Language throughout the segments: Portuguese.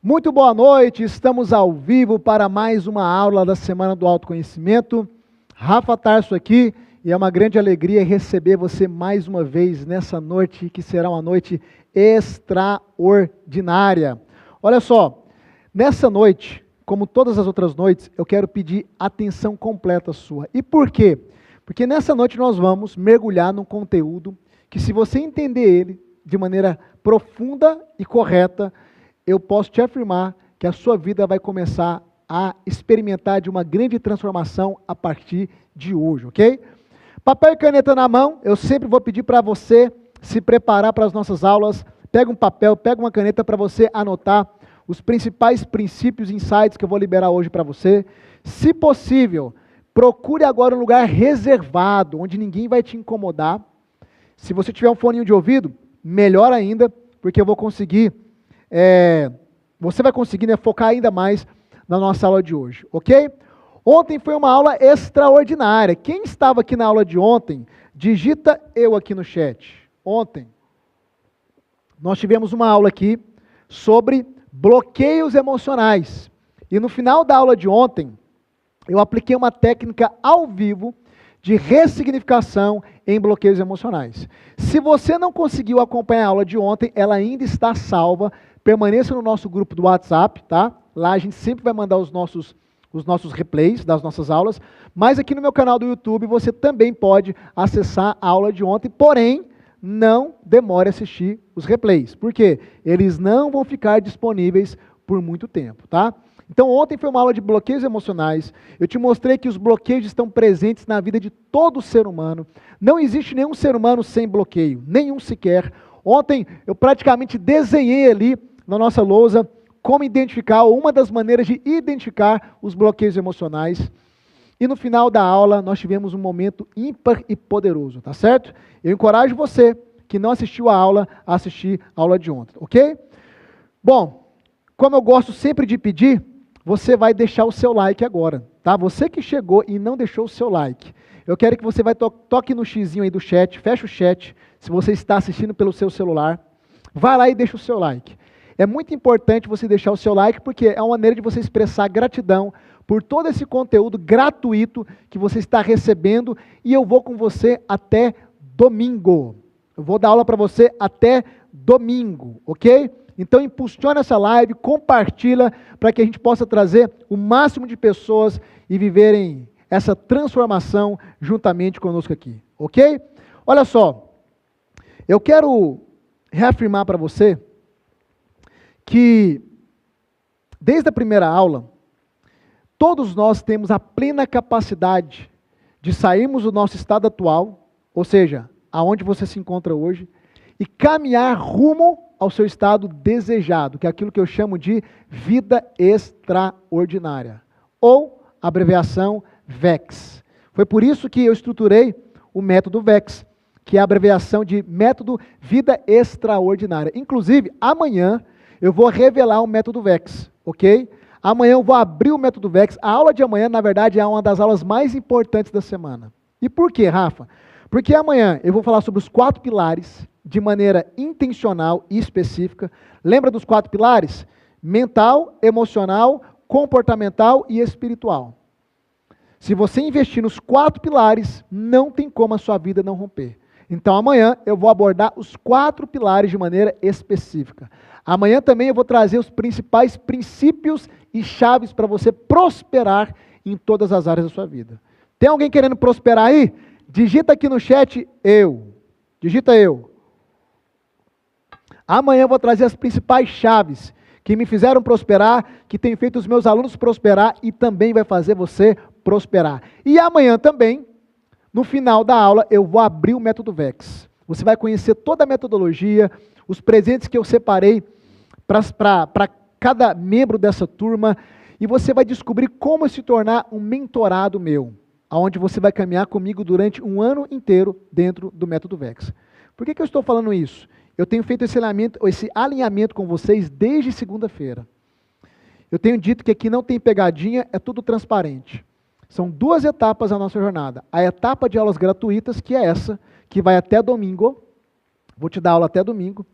Muito boa noite, estamos ao vivo para mais uma aula da Semana do Autoconhecimento. Rafa Tarso aqui e é uma grande alegria receber você mais uma vez nessa noite, que será uma noite extraordinária. Olha só, nessa noite, como todas as outras noites, eu quero pedir atenção completa sua. E por quê? Porque nessa noite nós vamos mergulhar num conteúdo que, se você entender ele de maneira profunda e correta, eu posso te afirmar que a sua vida vai começar a experimentar de uma grande transformação a partir de hoje, ok? Papel e caneta na mão, eu sempre vou pedir para você se preparar para as nossas aulas. Pega um papel, pega uma caneta para você anotar os principais princípios e insights que eu vou liberar hoje para você. Se possível, procure agora um lugar reservado, onde ninguém vai te incomodar. Se você tiver um foninho de ouvido, melhor ainda, porque eu vou conseguir... você vai conseguir focar ainda mais na nossa aula de hoje, ok? Ontem foi uma aula extraordinária. Quem estava aqui na aula de ontem, digita eu aqui no chat. Ontem, nós tivemos uma aula aqui sobre bloqueios emocionais. E no final da aula de ontem, eu apliquei uma técnica ao vivo de ressignificação em bloqueios emocionais. Se você não conseguiu acompanhar a aula de ontem, ela ainda está salva. Permaneça no nosso grupo do WhatsApp, tá? Lá a gente sempre vai mandar os nossos replays das nossas aulas, mas aqui no meu canal do YouTube você também pode acessar a aula de ontem, porém, não demore a assistir os replays. Por quê? Eles não vão ficar disponíveis por muito tempo, tá? Então ontem foi uma aula de bloqueios emocionais. Eu te mostrei que os bloqueios estão presentes na vida de todo ser humano. Não existe nenhum ser humano sem bloqueio, nenhum sequer. Ontem eu praticamente desenhei ali na nossa lousa como identificar, ou uma das maneiras de identificar os bloqueios emocionais. E no final da aula nós tivemos um momento ímpar e poderoso, tá certo? Eu encorajo você que não assistiu a aula, a assistir a aula de ontem, ok? Bom, como eu gosto sempre de pedir, você vai deixar o seu like agora, tá? Você que chegou e não deixou o seu like, eu quero que você toque no xizinho aí do chat, feche o chat, se você está assistindo pelo seu celular, vai lá e deixa o seu like. É muito importante você deixar o seu like, porque é uma maneira de você expressar gratidão por todo esse conteúdo gratuito que você está recebendo, e eu vou com você até domingo. Eu vou dar aula para você até domingo, ok? Então impulsiona essa live, compartilha, para que a gente possa trazer o máximo de pessoas e viverem essa transformação juntamente conosco aqui, ok? Olha só, eu quero reafirmar para você que, desde a primeira aula, todos nós temos a plena capacidade de sairmos do nosso estado atual, ou seja, aonde você se encontra hoje, e caminhar rumo ao seu estado desejado, que é aquilo que eu chamo de vida extraordinária, ou abreviação VEX. Foi por isso que eu estruturei o método VEX, que é a abreviação de Método Vida Extraordinária. Inclusive, amanhã eu vou revelar o método VEX, ok? Amanhã eu vou abrir o método VEX. A aula de amanhã, na verdade, é uma das aulas mais importantes da semana. E por quê, Rafa? Porque amanhã eu vou falar sobre os 4 pilares de maneira intencional e específica. Lembra dos 4 pilares? Mental, emocional, comportamental e espiritual. Se você investir nos 4 pilares, não tem como a sua vida não romper. Então amanhã eu vou abordar os 4 pilares de maneira específica. Amanhã também eu vou trazer os principais princípios e chaves para você prosperar em todas as áreas da sua vida. Tem alguém querendo prosperar aí? Digita aqui no chat eu. Digita eu. Amanhã eu vou trazer as principais chaves que me fizeram prosperar, que tem feito os meus alunos prosperar e também vai fazer você prosperar. E amanhã também, no final da aula, eu vou abrir o método VEX. Você vai conhecer toda a metodologia, os presentes que eu separei para cada membro dessa turma, e você vai descobrir como se tornar um mentorado meu, onde você vai caminhar comigo durante um ano inteiro dentro do método VEX. Por que eu estou falando isso? Eu tenho feito esse alinhamento com vocês desde segunda-feira. Eu tenho dito que aqui não tem pegadinha, é tudo transparente. São 2 etapas da nossa jornada. A etapa de aulas gratuitas, que é essa, que vai até domingo. Vou te dar aula até domingo.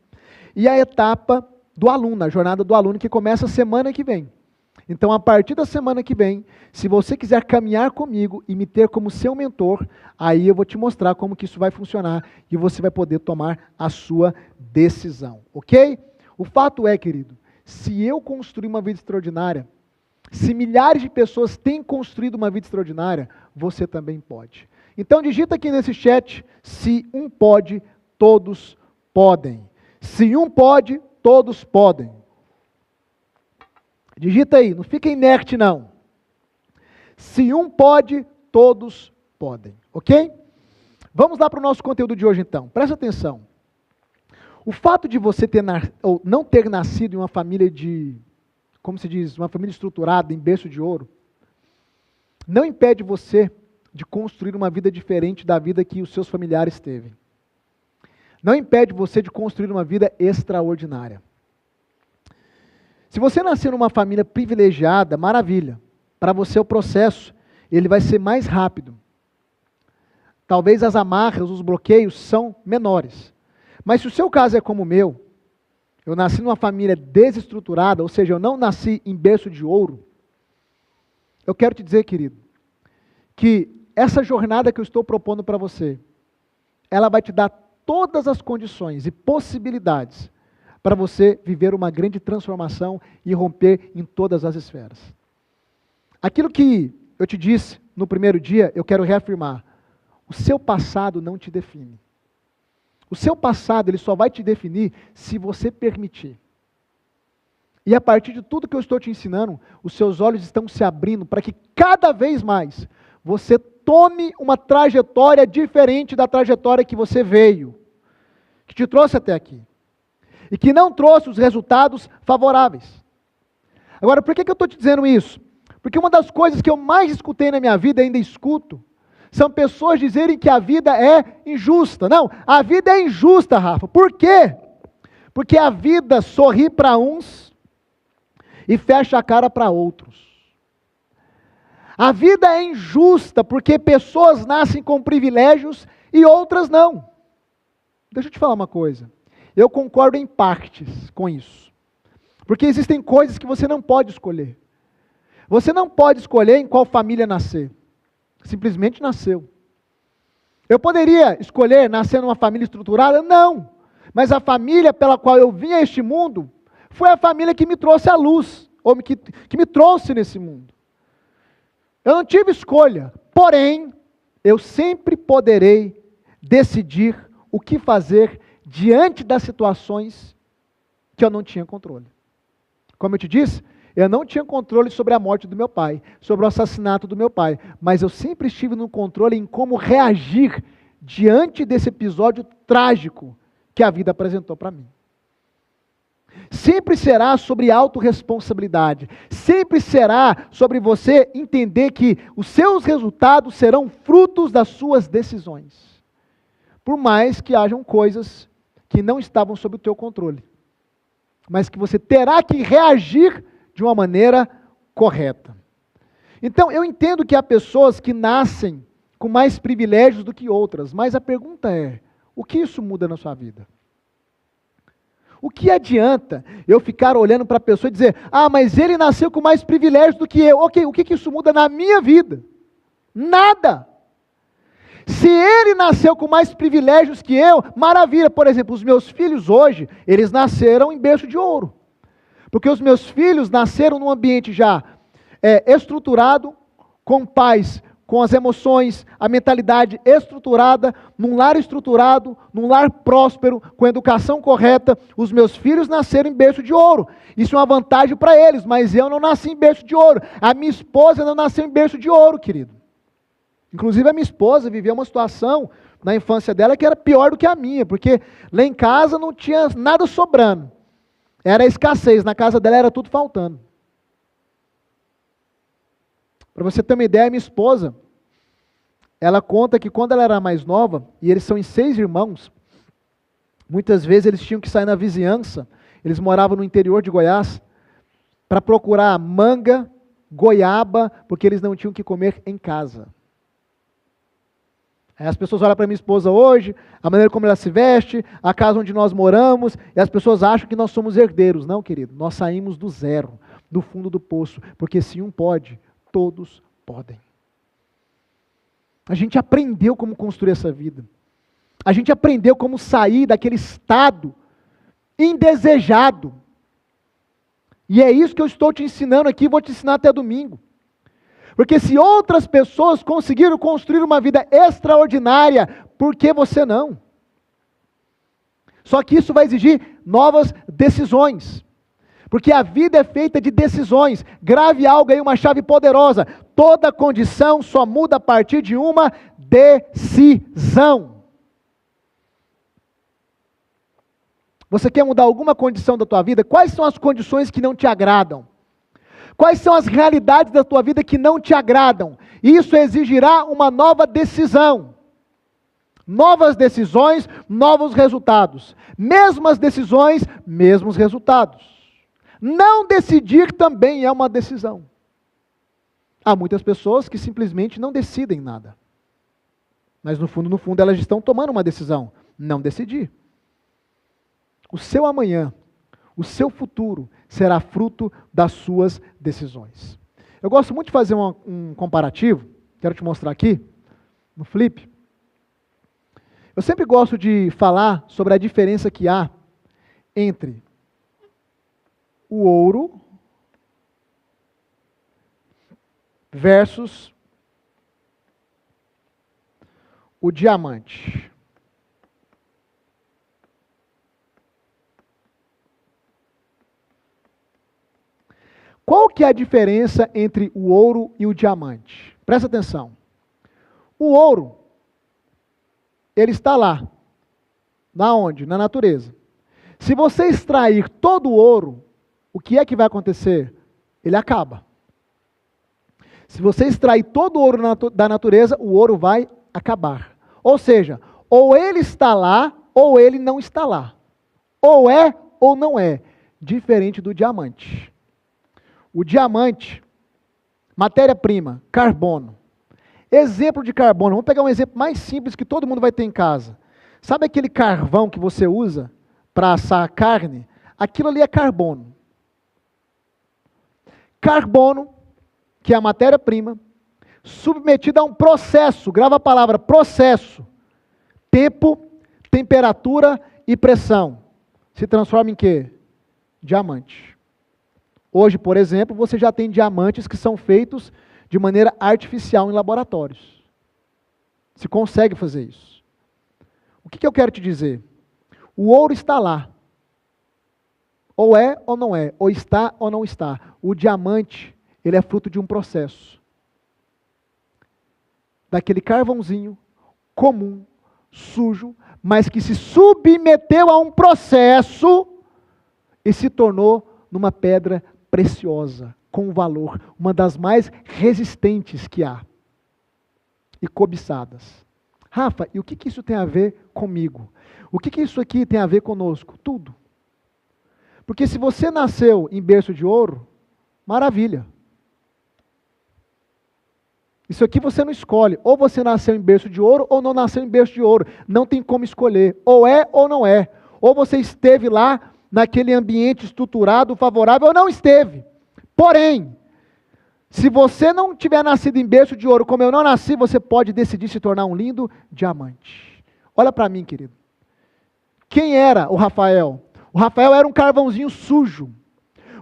E a etapa do aluno, a jornada do aluno que começa semana que vem. Então, a partir da semana que vem, se você quiser caminhar comigo e me ter como seu mentor, aí eu vou te mostrar como que isso vai funcionar e você vai poder tomar a sua decisão, ok? O fato é, querido, se eu construir uma vida extraordinária, se milhares de pessoas têm construído uma vida extraordinária, você também pode. Então, digita aqui nesse chat, se um pode, todos podem. Se um pode, todos podem. Digita aí, não fica inerte não. Se um pode, todos podem, ok? Vamos lá para o nosso conteúdo de hoje então, presta atenção. O fato de você ou não ter nascido em uma família como se diz, uma família estruturada, em berço de ouro, não impede você de construir uma vida diferente da vida que os seus familiares teve. Não impede você de construir uma vida extraordinária. Se você nascer numa família privilegiada, maravilha. Para você o processo, ele vai ser mais rápido. Talvez as amarras, os bloqueios são menores. Mas se o seu caso é como o meu, eu nasci numa família desestruturada, ou seja, eu não nasci em berço de ouro, eu quero te dizer, querido, que essa jornada que eu estou propondo para você, ela vai te dar todas as condições e possibilidades para você viver uma grande transformação e romper em todas as esferas. Aquilo que eu te disse no primeiro dia, eu quero reafirmar. O seu passado não te define. O seu passado, ele só vai te definir se você permitir. E a partir de tudo que eu estou te ensinando, os seus olhos estão se abrindo para que cada vez mais você tome uma trajetória diferente da trajetória que você veio, que te trouxe até aqui. E que não trouxe os resultados favoráveis. Agora, por que eu estou te dizendo isso? Porque uma das coisas que eu mais escutei na minha vida, ainda escuto, são pessoas dizerem que a vida é injusta. Não, a vida é injusta, Rafa. Por quê? Porque a vida sorri para uns e fecha a cara para outros. A vida é injusta porque pessoas nascem com privilégios e outras não. Deixa eu te falar uma coisa. Eu concordo em partes com isso. Porque existem coisas que você não pode escolher. Você não pode escolher em qual família nascer. Simplesmente nasceu. Eu poderia escolher nascer numa família estruturada? Não. Mas a família pela qual eu vim a este mundo foi a família que me trouxe à luz, ou que me trouxe nesse mundo. Eu não tive escolha, porém, eu sempre poderei decidir o que fazer diante das situações que eu não tinha controle. Como eu te disse, eu não tinha controle sobre a morte do meu pai, sobre o assassinato do meu pai, mas eu sempre estive no controle em como reagir diante desse episódio trágico que a vida apresentou para mim. Sempre será sobre autorresponsabilidade, sempre será sobre você entender que os seus resultados serão frutos das suas decisões, por mais que hajam coisas que não estavam sob o teu controle, mas que você terá que reagir de uma maneira correta. Então, eu entendo que há pessoas que nascem com mais privilégios do que outras, mas a pergunta é, o que isso muda na sua vida? O que adianta eu ficar olhando para a pessoa e dizer, mas ele nasceu com mais privilégios do que eu. Ok, o que isso muda na minha vida? Nada! Se ele nasceu com mais privilégios que eu, maravilha. Por exemplo, os meus filhos hoje, eles nasceram em berço de ouro. Porque os meus filhos nasceram num ambiente já estruturado, com pais, com as emoções, a mentalidade estruturada, num lar estruturado, num lar próspero, com educação correta. Os meus filhos nasceram em berço de ouro. Isso é uma vantagem para eles, mas eu não nasci em berço de ouro. A minha esposa não nasceu em berço de ouro, querido. Inclusive a minha esposa viveu uma situação na infância dela que era pior do que a minha, porque lá em casa não tinha nada sobrando. Era escassez, na casa dela era tudo faltando. Para você ter uma ideia, minha esposa, ela conta que quando ela era mais nova, e eles são em 6 irmãos, muitas vezes eles tinham que sair na vizinhança, eles moravam no interior de Goiás, para procurar manga, goiaba, porque eles não tinham que comer em casa. As pessoas olham para minha esposa hoje, a maneira como ela se veste, a casa onde nós moramos, e as pessoas acham que nós somos herdeiros. Não, querido, nós saímos do zero, do fundo do poço, porque se um pode, todos podem. A gente aprendeu como construir essa vida. A gente aprendeu como sair daquele estado indesejado. E é isso que eu estou te ensinando aqui, vou te ensinar até domingo. Porque se outras pessoas conseguiram construir uma vida extraordinária, por que você não? Só que isso vai exigir novas decisões. Porque a vida é feita de decisões. Grave algo aí, uma chave poderosa. Toda condição só muda a partir de uma decisão. Você quer mudar alguma condição da tua vida? Quais são as condições que não te agradam? Quais são as realidades da tua vida que não te agradam? Isso exigirá uma nova decisão. Novas decisões, novos resultados. Mesmas decisões, mesmos resultados. Não decidir também é uma decisão. Há muitas pessoas que simplesmente não decidem nada. Mas no fundo, elas estão tomando uma decisão. Não decidir. O seu amanhã, o seu futuro, será fruto das suas decisões. Eu gosto muito de fazer um comparativo, quero te mostrar aqui, no flip. Eu sempre gosto de falar sobre a diferença que há entre o ouro versus o diamante. Qual que é a diferença entre o ouro e o diamante? Presta atenção. O ouro, ele está lá. Na onde? Na natureza. Se você extrair todo o ouro, o que é que vai acontecer? Ele acaba. Se você extrair todo o ouro da natureza, o ouro vai acabar. Ou seja, ou ele está lá, ou ele não está lá. Ou é, ou não é. Diferente do diamante. O diamante, matéria-prima, carbono. Exemplo de carbono, vamos pegar um exemplo mais simples que todo mundo vai ter em casa. Sabe aquele carvão que você usa para assar a carne? Aquilo ali é carbono. Carbono, que é a matéria-prima, submetida a um processo, grava a palavra processo. Tempo, temperatura e pressão. Se transforma em quê? Diamante. Hoje, por exemplo, você já tem diamantes que são feitos de maneira artificial em laboratórios. Se consegue fazer isso. O que eu quero te dizer? O ouro está lá. Ou é ou não é. Ou está ou não está. O diamante, ele é fruto de um processo. Daquele carvãozinho comum, sujo, mas que se submeteu a um processo e se tornou numa pedra preciosa, com valor, uma das mais resistentes que há, e cobiçadas. Rafa, e o que isso tem a ver comigo? O que isso aqui tem a ver conosco? Tudo. Porque se você nasceu em berço de ouro, maravilha. Isso aqui você não escolhe, ou você nasceu em berço de ouro, ou não nasceu em berço de ouro, não tem como escolher, ou é ou não é, ou você esteve lá, naquele ambiente estruturado, favorável, ou não esteve. Porém, se você não tiver nascido em berço de ouro, como eu não nasci, você pode decidir se tornar um lindo diamante. Olha para mim, querido. Quem era o Rafael? O Rafael era um carvãozinho sujo.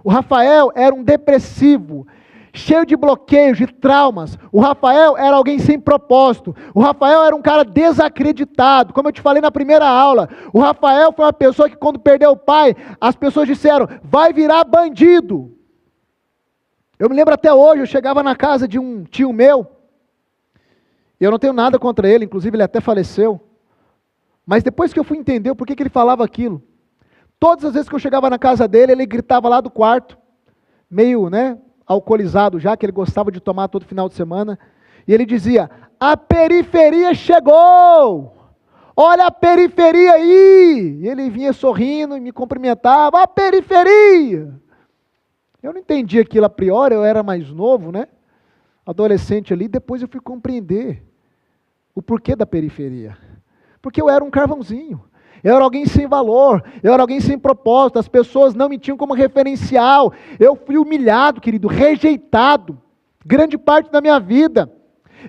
O Rafael era um depressivo, cheio de bloqueios, de traumas. O Rafael era alguém sem propósito. O Rafael era um cara desacreditado. Como eu te falei na primeira aula, o Rafael foi uma pessoa que quando perdeu o pai, as pessoas disseram, vai virar bandido. Eu me lembro até hoje, eu chegava na casa de um tio meu, e eu não tenho nada contra ele, inclusive ele até faleceu, mas depois que eu fui entender o porquê que ele falava aquilo, todas as vezes que eu chegava na casa dele, ele gritava lá do quarto, meio, alcoolizado já, que ele gostava de tomar todo final de semana, e ele dizia, a periferia chegou, olha a periferia aí, e ele vinha sorrindo e me cumprimentava, a periferia. Eu não entendi aquilo a priori, eu era mais novo, adolescente ali, depois eu fui compreender. O porquê da periferia? Porque eu era um carvãozinho. Eu era alguém sem valor, eu era alguém sem propósito, as pessoas não me tinham como referencial. Eu fui humilhado, querido, rejeitado, grande parte da minha vida.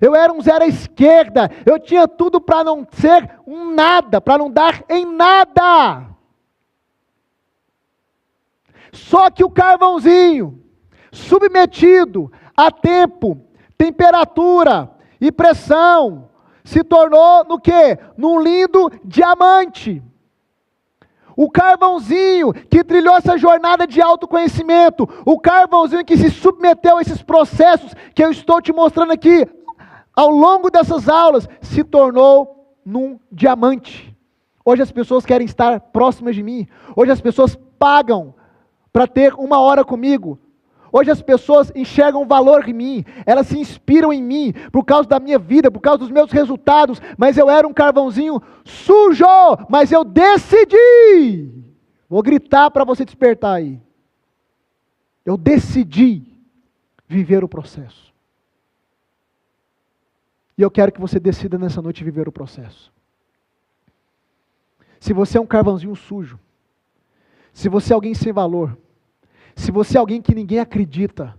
Eu era um zero à esquerda, eu tinha tudo para não ser um nada, para não dar em nada. Só que o carvãozinho, submetido a tempo, temperatura e pressão, se tornou no quê? Num lindo diamante. O carvãozinho que trilhou essa jornada de autoconhecimento, o carvãozinho que se submeteu a esses processos que eu estou te mostrando aqui, ao longo dessas aulas, se tornou num diamante. Hoje as pessoas querem estar próximas de mim, hoje as pessoas pagam para ter 1 hora comigo. Hoje as pessoas enxergam valor em mim, elas se inspiram em mim, por causa da minha vida, por causa dos meus resultados, mas eu era um carvãozinho sujo, mas eu decidi, vou gritar para você despertar aí, eu decidi viver o processo, e eu quero que você decida nessa noite viver o processo. Se você é um carvãozinho sujo, se você é alguém sem valor, se você é alguém que ninguém acredita,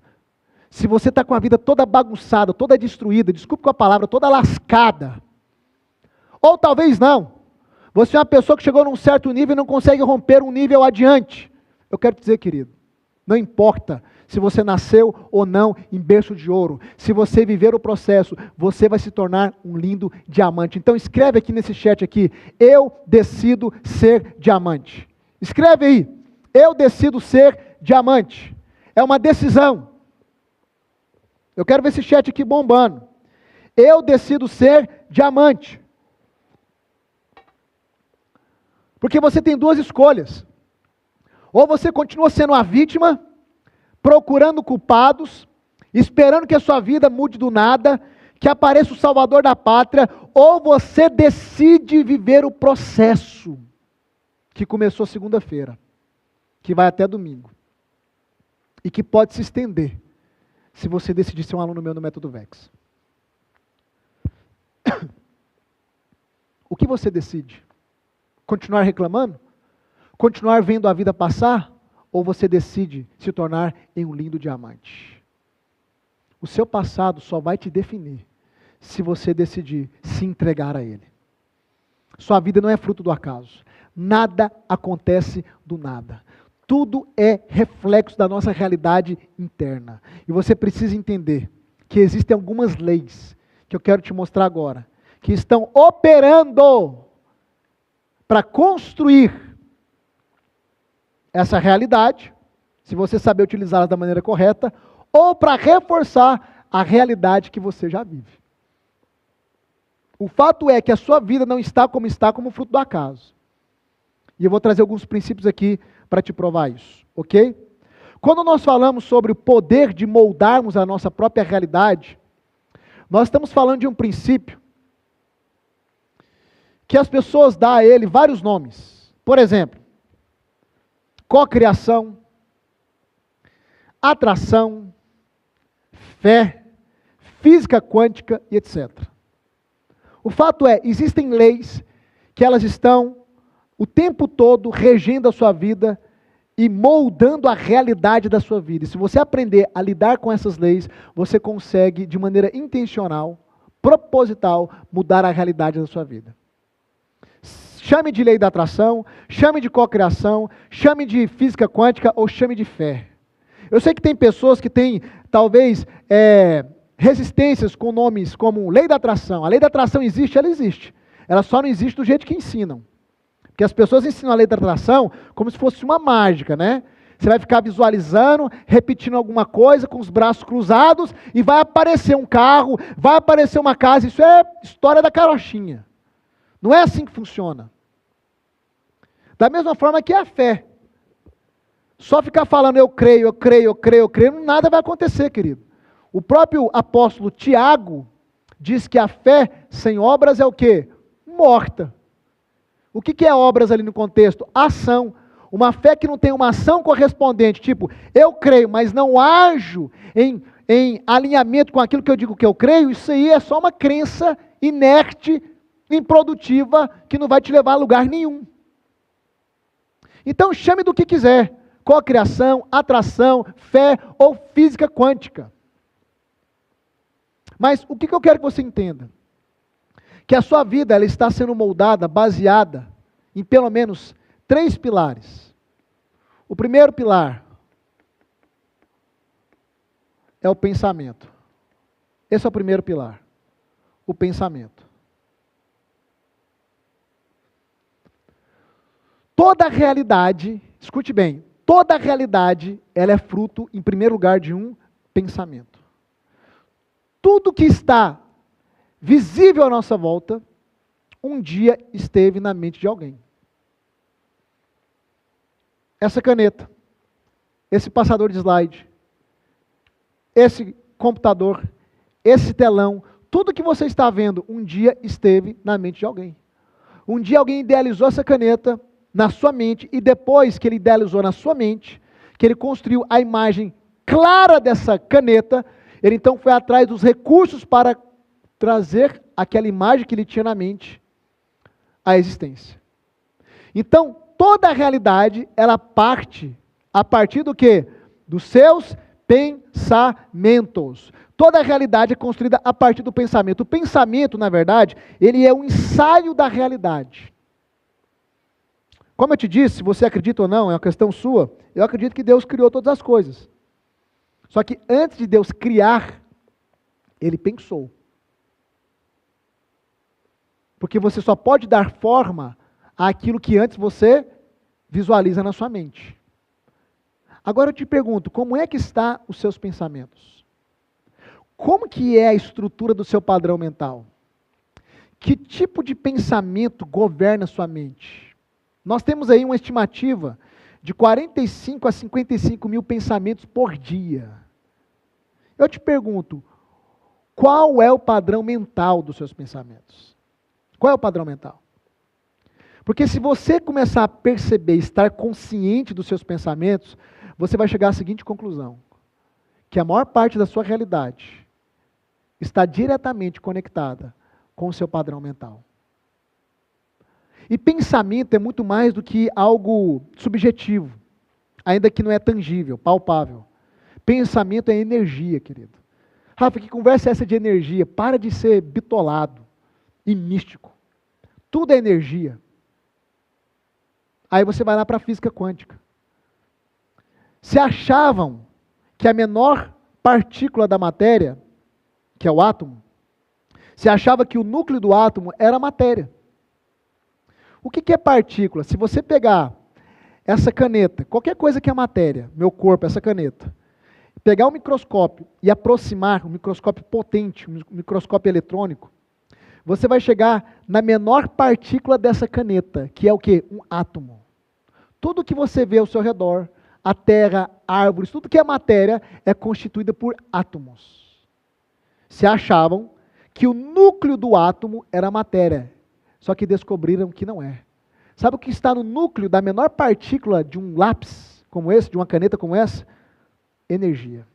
se você está com a vida toda bagunçada, toda destruída, desculpe com a palavra, toda lascada, ou talvez não, você é uma pessoa que chegou num certo nível e não consegue romper um nível adiante, eu quero te dizer, querido, não importa se você nasceu ou não em berço de ouro, se você viver o processo, você vai se tornar um lindo diamante. Então escreve aqui nesse chat aqui, eu decido ser diamante. Escreve aí, eu decido ser diamante. É uma decisão. Eu quero ver esse chat aqui bombando. Eu decido ser diamante. Porque você tem 2 escolhas. Ou você continua sendo a vítima, procurando culpados, esperando que a sua vida mude do nada, que apareça o salvador da pátria, ou você decide viver o processo que começou segunda-feira, que vai até domingo, e que pode se estender, se você decidir ser um aluno meu no Método VEX. O que você decide? Continuar reclamando? Continuar vendo a vida passar? Ou você decide se tornar em um lindo diamante? O seu passado só vai te definir se você decidir se entregar a ele. Sua vida não é fruto do acaso. Nada acontece do nada. Tudo é reflexo da nossa realidade interna. E você precisa entender que existem algumas leis, que eu quero te mostrar agora, que estão operando para construir essa realidade, se você saber utilizá-las da maneira correta, ou para reforçar a realidade que você já vive. O fato é que a sua vida não está como fruto do acaso. E eu vou trazer alguns princípios aqui para te provar isso, ok? Quando nós falamos sobre o poder de moldarmos a nossa própria realidade, nós estamos falando de um princípio que as pessoas dão a ele vários nomes. Por exemplo, cocriação, atração, fé, física quântica e etc. O fato é, existem leis que elas estão o tempo todo regendo a sua vida e moldando a realidade da sua vida. E se você aprender a lidar com essas leis, você consegue, de maneira intencional, proposital, mudar a realidade da sua vida. Chame de lei da atração, chame de cocriação, chame de física quântica ou chame de fé. Eu sei que tem pessoas que têm, talvez, resistências com nomes como lei da atração. A lei da atração existe, ela existe. Ela só não existe do jeito que ensinam. Porque as pessoas ensinam a lei da atração como se fosse uma mágica, né? Você vai ficar visualizando, repetindo alguma coisa com os braços cruzados e vai aparecer um carro, vai aparecer uma casa. Isso é história da carochinha. Não é assim que funciona. Da mesma forma que a fé. Só ficar falando eu creio, eu creio, eu creio, eu creio, nada vai acontecer, querido. O próprio apóstolo Tiago diz que a fé sem obras é o quê? Morta. O que é obras ali no contexto? Ação. Uma fé que não tem uma ação correspondente, tipo, eu creio, mas não ajo em alinhamento com aquilo que eu digo que eu creio, isso aí é só uma crença inerte, improdutiva, que não vai te levar a lugar nenhum. Então chame do que quiser, cocriação, atração, fé ou física quântica. Mas o que eu quero que você entenda? Que a sua vida ela está sendo moldada, baseada em pelo menos 3 pilares. O primeiro pilar é o pensamento. Esse é o primeiro pilar. O pensamento. Toda a realidade, escute bem, toda a realidade, ela é fruto, em primeiro lugar, de um pensamento. Tudo que está visível à nossa volta, um dia esteve na mente de alguém. Essa caneta, esse passador de slide, esse computador, esse telão, tudo que você está vendo, um dia esteve na mente de alguém. Um dia alguém idealizou essa caneta na sua mente, e depois que ele idealizou na sua mente, que ele construiu a imagem clara dessa caneta, ele então foi atrás dos recursos para trazer aquela imagem que ele tinha na mente à existência. Então, toda a realidade, ela parte a partir do quê? Dos seus pensamentos. Toda a realidade é construída a partir do pensamento. O pensamento, na verdade, ele é um ensaio da realidade. Como eu te disse, se você acredita ou não, é uma questão sua, eu acredito que Deus criou todas as coisas. Só que antes de Deus criar, Ele pensou. Porque você só pode dar forma àquilo que antes você visualiza na sua mente. Agora eu te pergunto, como é que estão os seus pensamentos? Como que é a estrutura do seu padrão mental? Que tipo de pensamento governa a sua mente? Nós temos aí uma estimativa de 45 a 55 mil pensamentos por dia. Eu te pergunto, qual é o padrão mental dos seus pensamentos? Qual é o padrão mental? Porque se você começar a perceber, estar consciente dos seus pensamentos, você vai chegar à seguinte conclusão, que a maior parte da sua realidade está diretamente conectada com o seu padrão mental. E pensamento é muito mais do que algo subjetivo, ainda que não é tangível, palpável. Pensamento é energia, querido. Rafa, que conversa é essa de energia? Para de ser bitolado e místico. Tudo é energia. Aí você vai lá para a física quântica. Se achavam que a menor partícula da matéria, que é o átomo, se achava que o núcleo do átomo era a matéria. O que é partícula? Se você pegar essa caneta, qualquer coisa que é matéria, meu corpo, essa caneta, pegar um microscópio e aproximar, um microscópio potente, um microscópio eletrônico, você vai chegar na menor partícula dessa caneta, que é o quê? Um átomo. Tudo que você vê ao seu redor, a terra, árvores, tudo que é matéria, é constituída por átomos. Se achavam que o núcleo do átomo era a matéria, só que descobriram que não é. Sabe o que está no núcleo da menor partícula de um lápis como esse, de uma caneta como essa? Energia.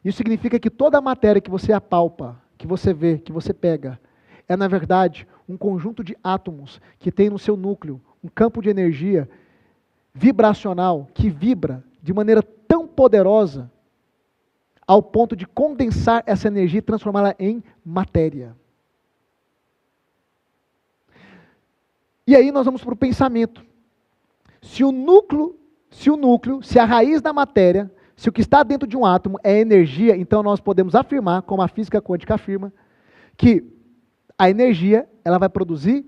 Isso significa que toda a matéria que você apalpa, que você vê, que você pega, é na verdade um conjunto de átomos que tem no seu núcleo um campo de energia vibracional que vibra de maneira tão poderosa ao ponto de condensar essa energia e transformá-la em matéria. E aí nós vamos para o pensamento. Se a raiz da matéria, se o que está dentro de um átomo é energia, então nós podemos afirmar, como a física quântica afirma, que a energia ela vai produzir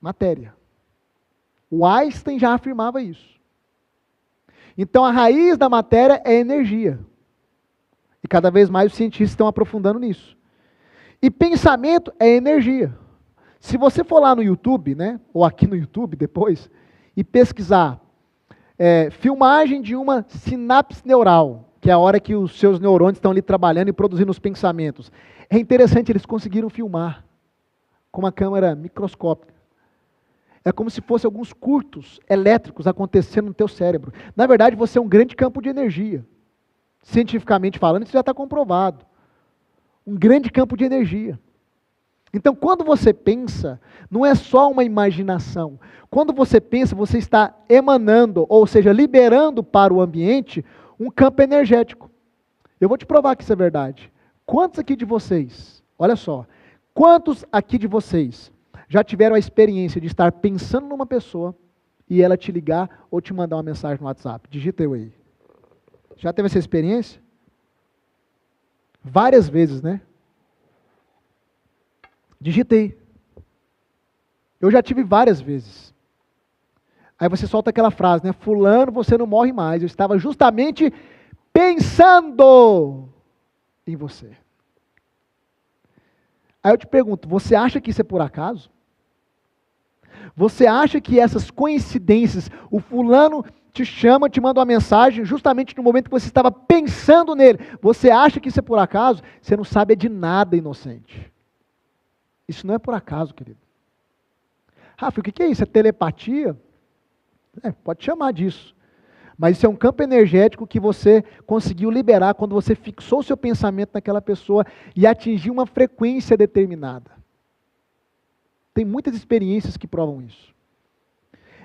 matéria. O Einstein já afirmava isso. Então a raiz da matéria é energia. E cada vez mais os cientistas estão aprofundando nisso. E pensamento é energia. Se você for lá no YouTube, né, ou aqui no YouTube depois, e pesquisar filmagem de uma sinapse neural, que é a hora que os seus neurônios estão ali trabalhando e produzindo os pensamentos. É interessante, eles conseguiram filmar com uma câmera microscópica. É como se fossem alguns curtos elétricos acontecendo no teu cérebro. Na verdade, você é um grande campo de energia. Cientificamente falando, isso já está comprovado. um grande campo de energia. Então, quando você pensa, não é só uma imaginação. Quando você pensa, você está emanando, ou seja, liberando para o ambiente um campo energético. Eu vou te provar que isso é verdade. Quantos aqui de vocês, olha só, quantos aqui de vocês já tiveram a experiência de estar pensando numa pessoa e ela te ligar ou te mandar uma mensagem no WhatsApp? Digita eu aí. Já teve essa experiência? Várias vezes, né? Digitei. Eu já tive várias vezes. Aí você solta aquela frase, né? Fulano, você não morre mais. Eu estava justamente pensando em você. Aí eu te pergunto, você acha que isso é por acaso? Você acha que essas coincidências, o fulano te chama, te manda uma mensagem, justamente no momento que você estava pensando nele, você acha que isso é por acaso? Você não sabe de nada, inocente. Isso não é por acaso, querido. Rafa, o que é isso? É telepatia? Pode chamar disso. Mas isso é um campo energético que você conseguiu liberar quando você fixou seu pensamento naquela pessoa e atingiu uma frequência determinada. Tem muitas experiências que provam isso.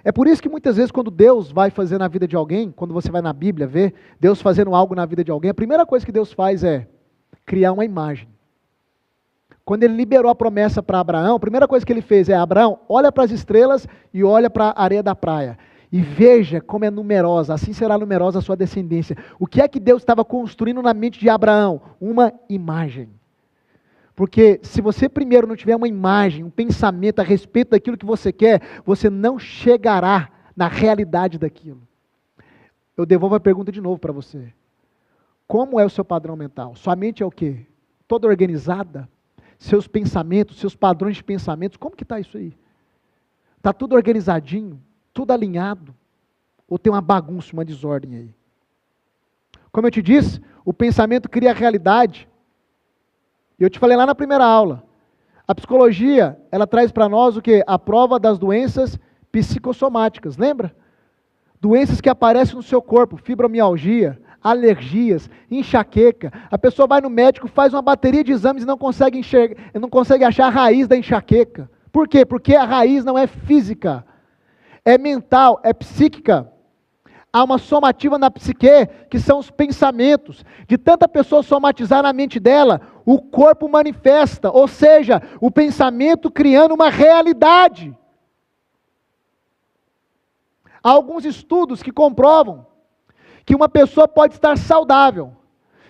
É por isso que muitas vezes quando Deus vai fazer na vida de alguém, quando você vai na Bíblia ver Deus fazendo algo na vida de alguém, a primeira coisa que Deus faz é criar uma imagem. Quando ele liberou a promessa para Abraão, a primeira coisa que ele fez é: Abraão, olha para as estrelas e olha para a areia da praia. E veja como é numerosa, assim será numerosa a sua descendência. O que é que Deus estava construindo na mente de Abraão? Uma imagem. Porque se você primeiro não tiver uma imagem, um pensamento a respeito daquilo que você quer, você não chegará na realidade daquilo. Eu devolvo a pergunta de novo para você. Como é o seu padrão mental? Sua mente é o quê? Toda organizada? Seus pensamentos, seus padrões de pensamentos, como que está isso aí? Está tudo organizadinho? Tudo alinhado? Ou tem uma bagunça, uma desordem aí? Como eu te disse, o pensamento cria a realidade. E eu te falei lá na primeira aula. A psicologia, ela traz para nós o quê? A prova das doenças psicossomáticas, lembra? Doenças que aparecem no seu corpo, fibromialgia, alergias, enxaqueca. A pessoa vai no médico, faz uma bateria de exames e não consegue não consegue achar a raiz da enxaqueca. Por quê? Porque a raiz não é física, é mental, é psíquica. Há uma somativa na psique, que são os pensamentos. De tanta pessoa somatizar na mente dela, o corpo manifesta, ou seja, o pensamento criando uma realidade. Há alguns estudos que comprovam que uma pessoa pode estar saudável.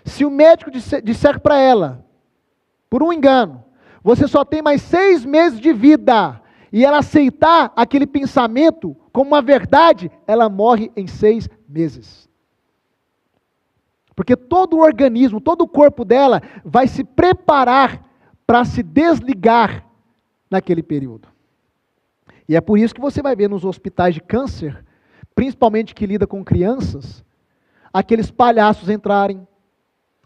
Se o médico disser para ela, por um engano, você só tem mais 6 meses de vida, e ela aceitar aquele pensamento como uma verdade, ela morre em 6 meses. Porque todo o organismo, todo o corpo dela vai se preparar para se desligar naquele período. E é por isso que você vai ver nos hospitais de câncer, principalmente que lida com crianças, aqueles palhaços entrarem,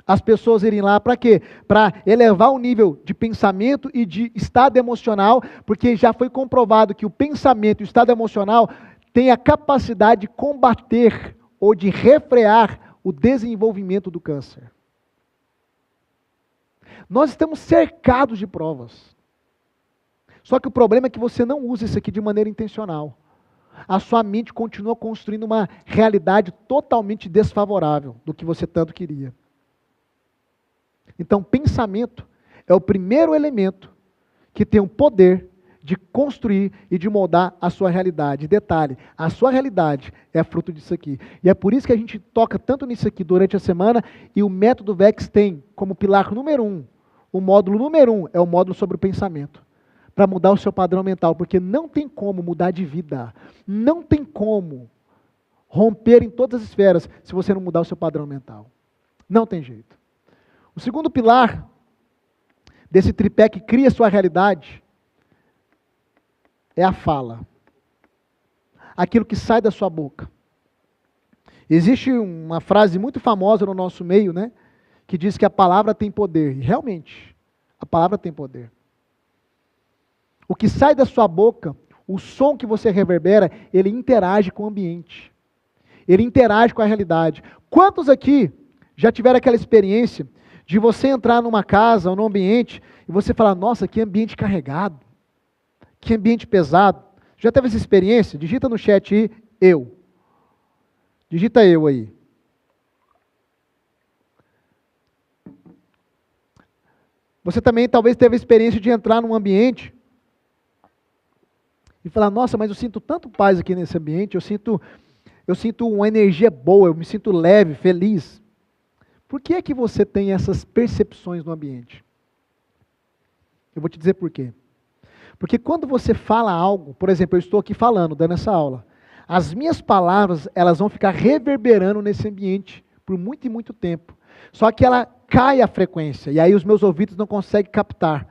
as pessoas irem lá para quê? Para elevar o nível de pensamento e de estado emocional, porque já foi comprovado que o pensamento e o estado emocional têm a capacidade de combater ou de refrear o desenvolvimento do câncer. Nós estamos cercados de provas. Só que o problema é que você não usa isso aqui de maneira intencional. A sua mente continua construindo uma realidade totalmente desfavorável do que você tanto queria. Então, pensamento é o primeiro elemento que tem o poder de construir e de moldar a sua realidade. Detalhe, a sua realidade é fruto disso aqui. E é por isso que a gente toca tanto nisso aqui durante a semana, e o método VEX tem como pilar número 1, o módulo número 1 é o módulo sobre o pensamento, para mudar o seu padrão mental, porque não tem como mudar de vida, não tem como romper em todas as esferas se você não mudar o seu padrão mental. Não tem jeito. O segundo pilar desse tripé que cria a sua realidade é a fala. Aquilo que sai da sua boca. Existe uma frase muito famosa no nosso meio, né? Que diz que a palavra tem poder. E realmente, a palavra tem poder. O que sai da sua boca, o som que você reverbera, ele interage com o ambiente. Ele interage com a realidade. Quantos aqui já tiveram aquela experiência De você entrar numa casa ou num ambiente e você falar, nossa, que ambiente carregado, que ambiente pesado. Já teve essa experiência? Digita no chat aí, eu. Digita eu aí. Você também talvez teve a experiência de entrar num ambiente e falar, nossa, mas eu sinto tanto paz aqui nesse ambiente, eu sinto uma energia boa, eu me sinto leve, feliz. Por que é que você tem essas percepções no ambiente? Eu vou te dizer por quê. Porque quando você fala algo, por exemplo, eu estou aqui falando, dando essa aula, as minhas palavras, elas vão ficar reverberando nesse ambiente por muito e muito tempo. Só que ela cai a frequência, e aí os meus ouvidos não conseguem captar.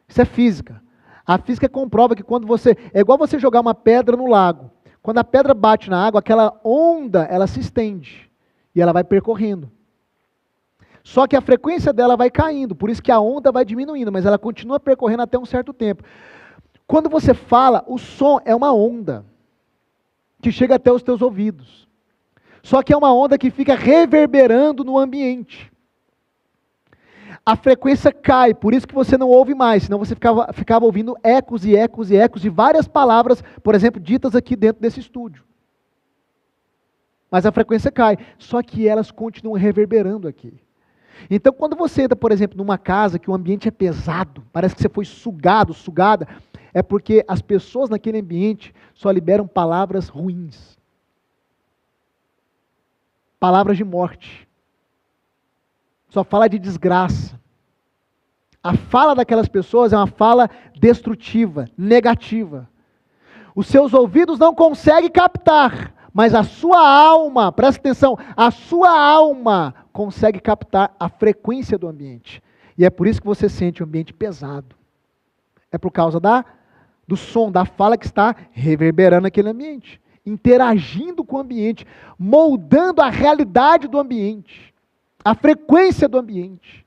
Isso é física. A física comprova que quando você... É igual você jogar uma pedra no lago. Quando a pedra bate na água, aquela onda, ela se estende. E ela vai percorrendo. Só que a frequência dela vai caindo, por isso que a onda vai diminuindo, mas ela continua percorrendo até um certo tempo. Quando você fala, o som é uma onda que chega até os teus ouvidos. Só que é uma onda que fica reverberando no ambiente. A frequência cai, por isso que você não ouve mais, senão você ficava ouvindo ecos e ecos e ecos de várias palavras, por exemplo, ditas aqui dentro desse estúdio. Mas a frequência cai, só que elas continuam reverberando aqui. Então, quando você entra, por exemplo, numa casa que o ambiente é pesado, parece que você foi sugado, sugada, é porque as pessoas naquele ambiente só liberam palavras ruins. Palavras de morte. Só fala de desgraça. A fala daquelas pessoas é uma fala destrutiva, negativa. Os seus ouvidos não conseguem captar, mas a sua alma, presta atenção, a sua alma consegue captar a frequência do ambiente. E é por isso que você sente o ambiente pesado. É por causa do som, da fala que está reverberando aquele ambiente, interagindo com o ambiente, moldando a realidade do ambiente, a frequência do ambiente.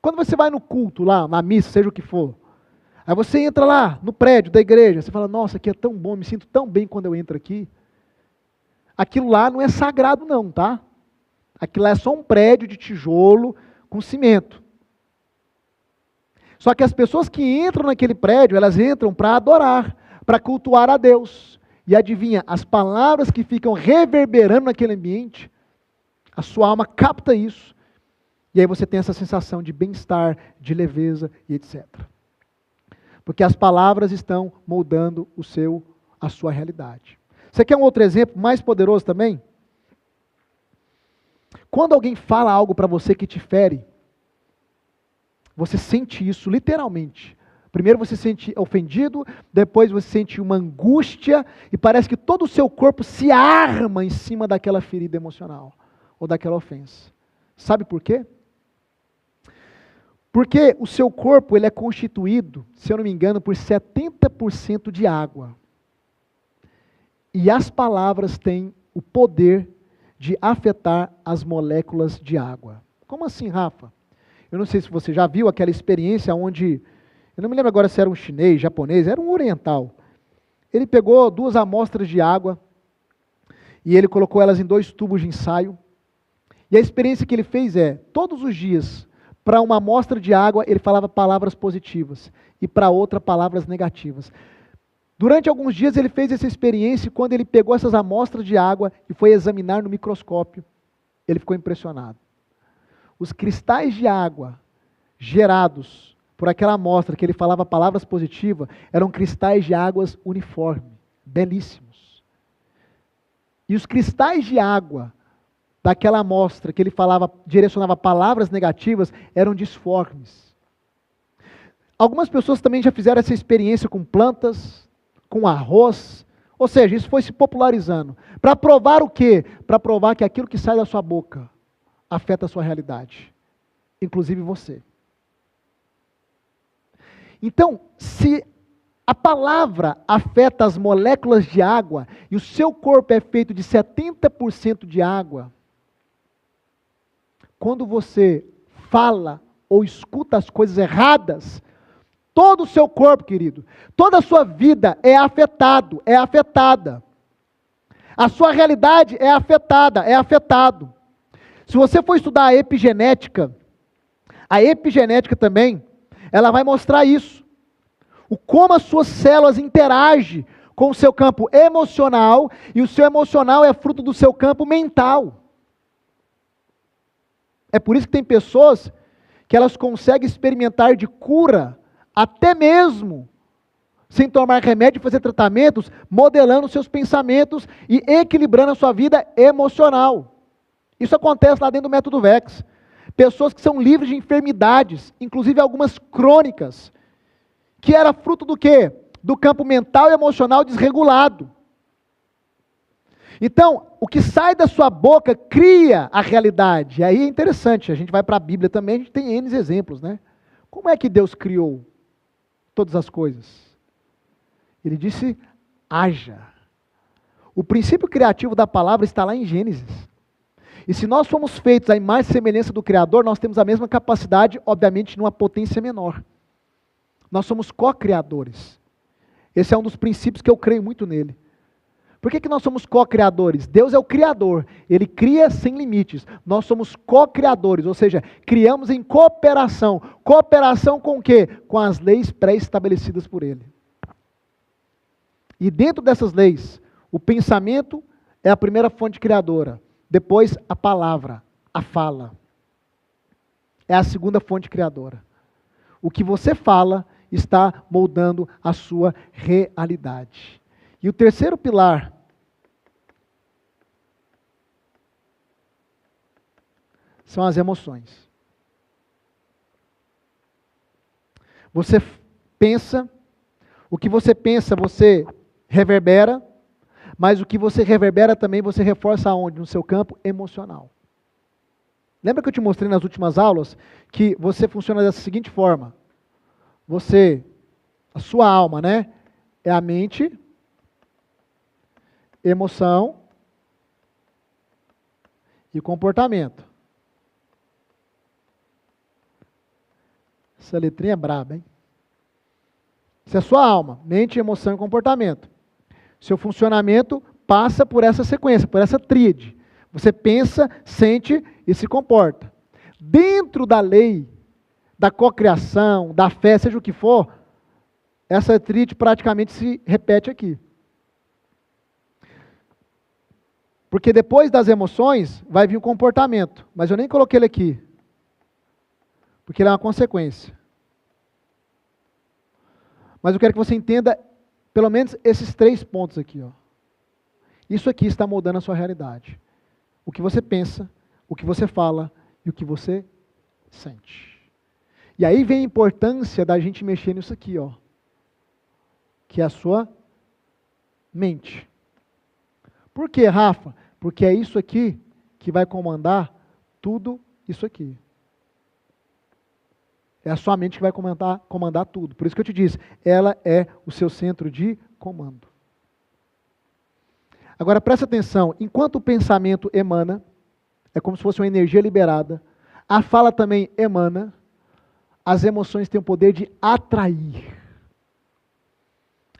Quando você vai no culto lá, na missa, seja o que for, aí você entra lá no prédio da igreja, você fala, nossa, aqui é tão bom, me sinto tão bem quando eu entro aqui. Aquilo lá não é sagrado não, tá? Aquilo lá é só um prédio de tijolo com cimento. Só que as pessoas que entram naquele prédio, elas entram para adorar, para cultuar a Deus. E adivinha, as palavras que ficam reverberando naquele ambiente, a sua alma capta isso. E aí você tem essa sensação de bem-estar, de leveza e etc. Porque as palavras estão moldando a sua realidade. Você quer um outro exemplo mais poderoso também? Quando alguém fala algo para você que te fere, você sente isso literalmente. Primeiro você se sente ofendido, depois você sente uma angústia, e parece que todo o seu corpo se arma em cima daquela ferida emocional, ou daquela ofensa. Sabe por quê? Porque o seu corpo ele é constituído, se eu não me engano, por 70% de água. E as palavras têm o poder de afetar as moléculas de água. Como assim, Rafa? Eu não sei se você já viu aquela experiência onde, eu não me lembro agora se era um chinês, japonês, era um oriental. Ele pegou 2 amostras de água e ele colocou elas em 2 tubos de ensaio. E a experiência que ele fez é, todos os dias, para uma amostra de água, ele falava palavras positivas e para outra palavras negativas. Durante alguns dias ele fez essa experiência e quando ele pegou essas amostras de água e foi examinar no microscópio, ele ficou impressionado. Os cristais de água gerados por aquela amostra que ele falava palavras positivas, eram cristais de águas uniformes, belíssimos. E os cristais de água daquela amostra que ele falava, direcionava palavras negativas, eram disformes. Algumas pessoas também já fizeram essa experiência com plantas, com arroz, ou seja, isso foi se popularizando. Para provar o quê? Para provar que aquilo que sai da sua boca afeta a sua realidade, inclusive você. Então, se a palavra afeta as moléculas de água, e o seu corpo é feito de 70% de água, quando você fala ou escuta as coisas erradas, todo o seu corpo, querido, toda a sua vida é afetada. A sua realidade é afetada, é afetado. Se você for estudar a epigenética, A epigenética também, ela vai mostrar isso. O como as suas células interagem com o seu campo emocional, e o seu emocional é fruto do seu campo mental. É por isso que tem pessoas que elas conseguem experimentar de cura, até mesmo sem tomar remédio e fazer tratamentos, modelando seus pensamentos e equilibrando a sua vida emocional. Isso acontece lá dentro do método VEX. Pessoas que são livres de enfermidades, inclusive algumas crônicas, que era fruto do quê? Do campo mental e emocional desregulado. Então, o que sai da sua boca cria a realidade. E aí é interessante, a gente vai para a Bíblia também, a gente tem N exemplos, né? Como é que Deus criou todas as coisas? Ele disse, haja. O princípio criativo da palavra está lá em Gênesis. E se nós fomos feitos à imagem e semelhança do Criador, nós temos a mesma capacidade, obviamente, numa potência menor. Nós somos co-criadores. Esse é um dos princípios que eu creio muito nele. Por que nós somos co-criadores? Deus é o Criador, Ele cria sem limites. Nós somos co-criadores, ou seja, criamos em cooperação. Cooperação com o quê? Com as leis pré-estabelecidas por Ele. E dentro dessas leis, o pensamento é a primeira fonte criadora. Depois a palavra, a fala. É a segunda fonte criadora. O que você fala está moldando a sua realidade. E o terceiro pilar são as emoções. Você pensa, o que você pensa você reverbera, mas o que você reverbera também você reforça aonde? No seu campo emocional. Lembra que eu te mostrei nas últimas aulas que você funciona dessa seguinte forma? Você, a sua alma, né? É a mente, emoção e comportamento. Essa letrinha é braba, hein? Isso é a sua alma, mente, emoção e comportamento. Seu funcionamento passa por essa sequência, por essa tríade. Você pensa, sente e se comporta. Dentro da lei, da cocriação, da fé, seja o que for, essa tríade praticamente se repete aqui. Porque depois das emoções vai vir o comportamento. Mas eu nem coloquei ele aqui. Porque ele é uma consequência. Mas eu quero que você entenda pelo menos esses 3 pontos aqui. Ó. Isso aqui está moldando a sua realidade. O que você pensa, o que você fala e o que você sente. E aí vem a importância da gente mexer nisso aqui, ó, que é a sua mente. Por quê, Rafa? Porque é isso aqui que vai comandar tudo isso aqui. É a sua mente que vai comandar tudo. Por isso que eu te disse, ela é o seu centro de comando. Agora presta atenção, enquanto o pensamento emana, é como se fosse uma energia liberada, a fala também emana, as emoções têm o poder de atrair.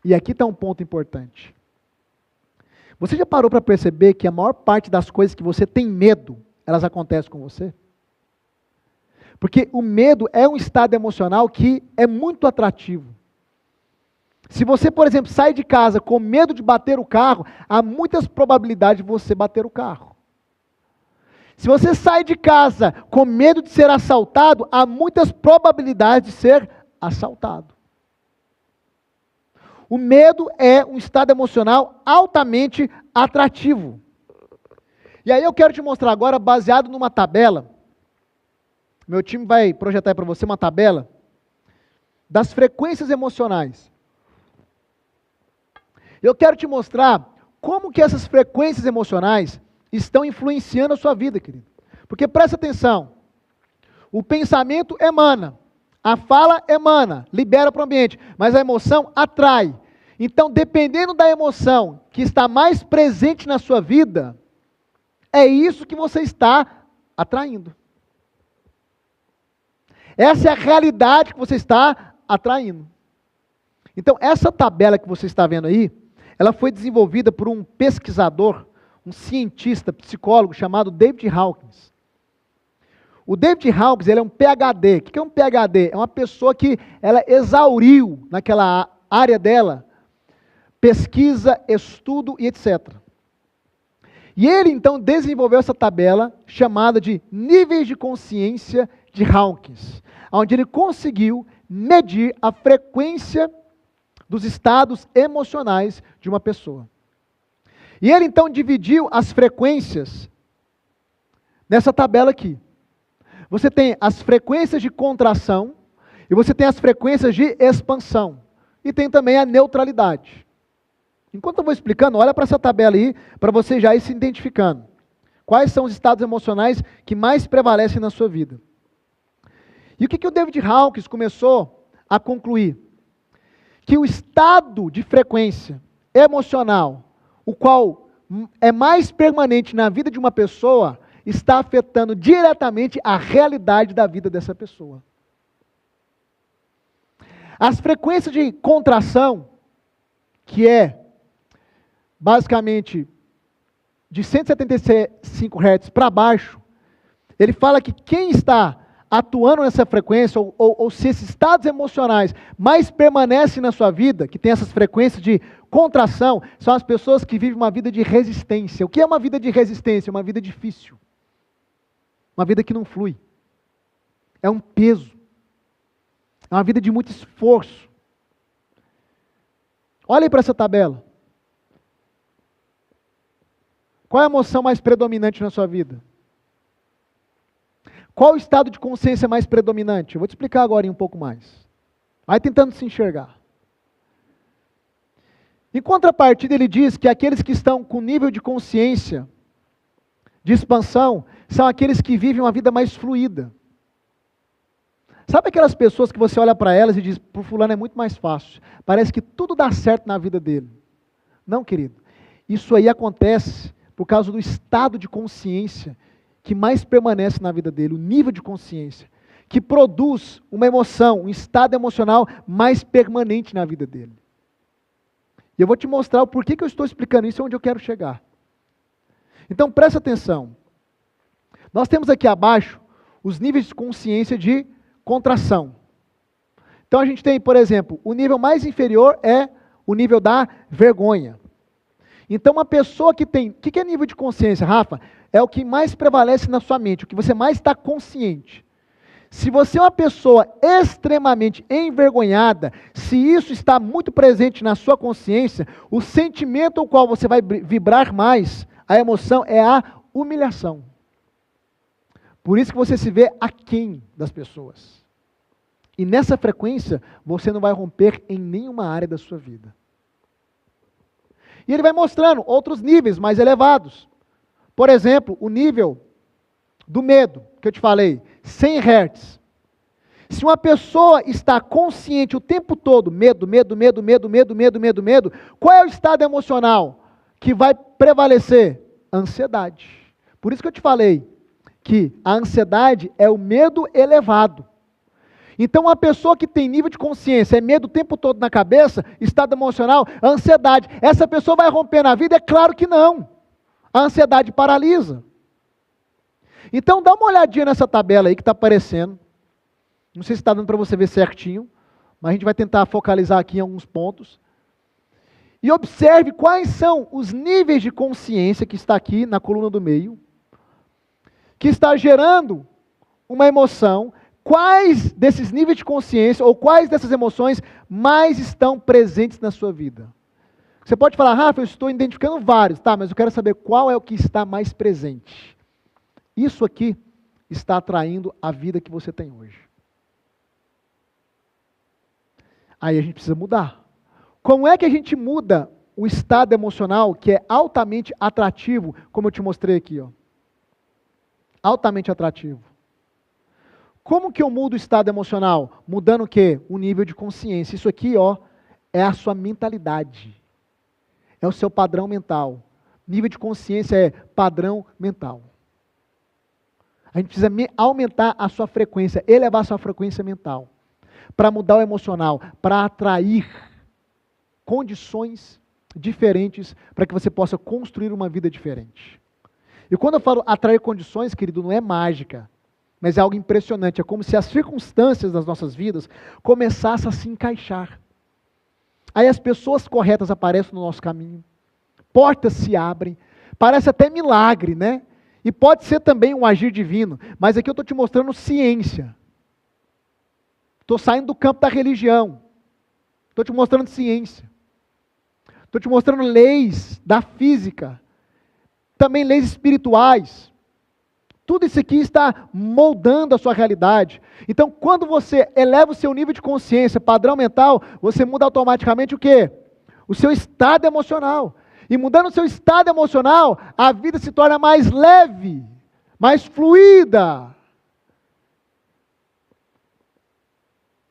E aqui está um ponto importante. Você já parou para perceber que a maior parte das coisas que você tem medo, elas acontecem com você? Porque o medo é um estado emocional que é muito atrativo. Se você, por exemplo, sai de casa com medo de bater o carro, há muitas probabilidades de você bater o carro. Se você sai de casa com medo de ser assaltado, há muitas probabilidades de ser assaltado. O medo é um estado emocional altamente atrativo. E aí eu quero te mostrar agora, baseado numa tabela, meu time vai projetar para você uma tabela das frequências emocionais. Eu quero te mostrar como que essas frequências emocionais estão influenciando a sua vida, querido. Porque presta atenção, o pensamento emana, a fala emana, libera para o ambiente, mas a emoção atrai. Então, dependendo da emoção que está mais presente na sua vida, é isso que você está atraindo. Essa é a realidade que você está atraindo. Então, essa tabela que você está vendo aí, ela foi desenvolvida por um pesquisador, um cientista, psicólogo chamado David Hawkins. O David Hawkins, ele é um PhD. O que é um PhD? É uma pessoa que ela exauriu naquela área dela pesquisa, estudo e etc. E ele então desenvolveu essa tabela chamada de níveis de consciência de Hawkins, onde ele conseguiu medir a frequência dos estados emocionais de uma pessoa. E ele então dividiu as frequências nessa tabela aqui. Você tem as frequências de contração e você tem as frequências de expansão. E tem também a neutralidade. Enquanto eu vou explicando, olha para essa tabela aí, para você já ir se identificando. Quais são os estados emocionais que mais prevalecem na sua vida? E o que o David Hawkins começou a concluir? Que o estado de frequência emocional, o qual é mais permanente na vida de uma pessoa, está afetando diretamente a realidade da vida dessa pessoa. As frequências de contração, que é basicamente de 175 Hz para baixo, ele fala que quem está atuando nessa frequência, ou se esses estados emocionais mais permanecem na sua vida, que tem essas frequências de contração, são as pessoas que vivem uma vida de resistência. O que é uma vida de resistência? Uma vida difícil. Uma vida que não flui. É um peso. É uma vida de muito esforço. Olhem para essa tabela. Qual é a emoção mais predominante na sua vida? Qual o estado de consciência mais predominante? Eu vou te explicar agora um pouco mais. Vai tentando se enxergar. Em contrapartida, ele diz que aqueles que estão com nível de consciência de expansão são aqueles que vivem uma vida mais fluida. Sabe aquelas pessoas que você olha para elas e diz, para o fulano é muito mais fácil. Parece que tudo dá certo na vida dele. Não, querido. Isso aí acontece por causa do estado de consciência que mais permanece na vida dele, o nível de consciência, que produz uma emoção, um estado emocional mais permanente na vida dele. E eu vou te mostrar o porquê que eu estou explicando isso e onde eu quero chegar. Então presta atenção. Nós temos aqui abaixo os níveis de consciência de contração. Então a gente tem, por exemplo, o nível mais inferior é o nível da vergonha. Então uma pessoa que tem... O que é nível de consciência, Rafa? É o que mais prevalece na sua mente, o que você mais está consciente. Se você é uma pessoa extremamente envergonhada, se isso está muito presente na sua consciência, o sentimento ao qual você vai vibrar mais, a emoção, é a humilhação. Por isso que você se vê aquém das pessoas. E nessa frequência, você não vai romper em nenhuma área da sua vida. E ele vai mostrando outros níveis mais elevados. Por exemplo, o nível do medo, que eu te falei, 100 Hz. Se uma pessoa está consciente o tempo todo, medo, qual é o estado emocional que vai prevalecer? Ansiedade. Por isso que eu te falei que a ansiedade é o medo elevado. Então, uma pessoa que tem nível de consciência, é medo o tempo todo na cabeça, estado emocional, ansiedade. Essa pessoa vai romper na vida? É claro que não. A ansiedade paralisa. Então, dá uma olhadinha nessa tabela aí que está aparecendo. Não sei se está dando para você ver certinho, mas a gente vai tentar focalizar aqui em alguns pontos. E observe quais são os níveis de consciência que está aqui na coluna do meio, que está gerando uma emoção. Quais desses níveis de consciência, ou quais dessas emoções mais estão presentes na sua vida? Você pode falar, Rafa, eu estou identificando vários, tá, mas eu quero saber qual é o que está mais presente. Isso aqui está atraindo a vida que você tem hoje. Aí a gente precisa mudar. Como é que a gente muda o estado emocional que é altamente atrativo, como eu te mostrei aqui, ó? Altamente atrativo. Como que eu mudo o estado emocional? Mudando o quê? O nível de consciência. Isso aqui, ó, é a sua mentalidade. É o seu padrão mental. Nível de consciência é padrão mental. A gente precisa aumentar a sua frequência, elevar a sua frequência mental, para mudar o emocional, para atrair condições diferentes, para que você possa construir uma vida diferente. E quando eu falo atrair condições, querido, não é mágica. Mas é algo impressionante, é como se as circunstâncias das nossas vidas começassem a se encaixar. Aí as pessoas corretas aparecem no nosso caminho, portas se abrem, parece até milagre, né? E pode ser também um agir divino, mas aqui eu estou te mostrando ciência. Estou saindo do campo da religião, estou te mostrando ciência. Estou te mostrando leis da física, também leis espirituais. Tudo isso aqui está moldando a sua realidade. Então, quando você eleva o seu nível de consciência, padrão mental, você muda automaticamente o quê? O seu estado emocional. E mudando o seu estado emocional, a vida se torna mais leve, mais fluida.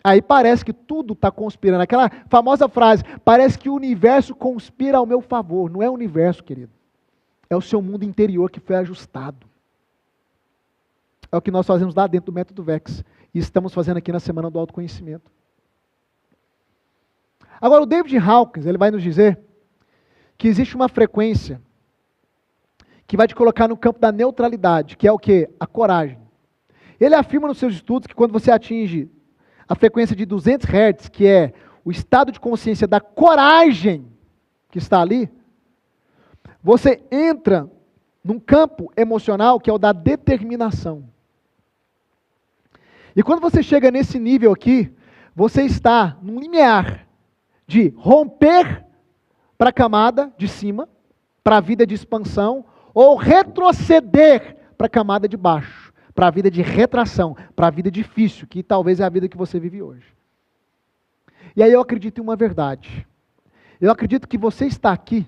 Aí parece que tudo está conspirando. Aquela famosa frase, parece que o universo conspira ao meu favor. Não é o universo, querido. É o seu mundo interior que foi ajustado. É o que nós fazemos lá dentro do Método VEX. E estamos fazendo aqui na Semana do Autoconhecimento. Agora, o David Hawkins, ele vai nos dizer que existe uma frequência que vai te colocar no campo da neutralidade, que é o quê? A coragem. Ele afirma nos seus estudos que quando você atinge a frequência de 200 Hz, que é o estado de consciência da coragem que está ali, você entra num campo emocional que é o da determinação. E quando você chega nesse nível aqui, você está num limiar de romper para a camada de cima, para a vida de expansão, ou retroceder para a camada de baixo, para a vida de retração, para a vida difícil, que talvez é a vida que você vive hoje. E aí eu acredito em uma verdade. Eu acredito que você está aqui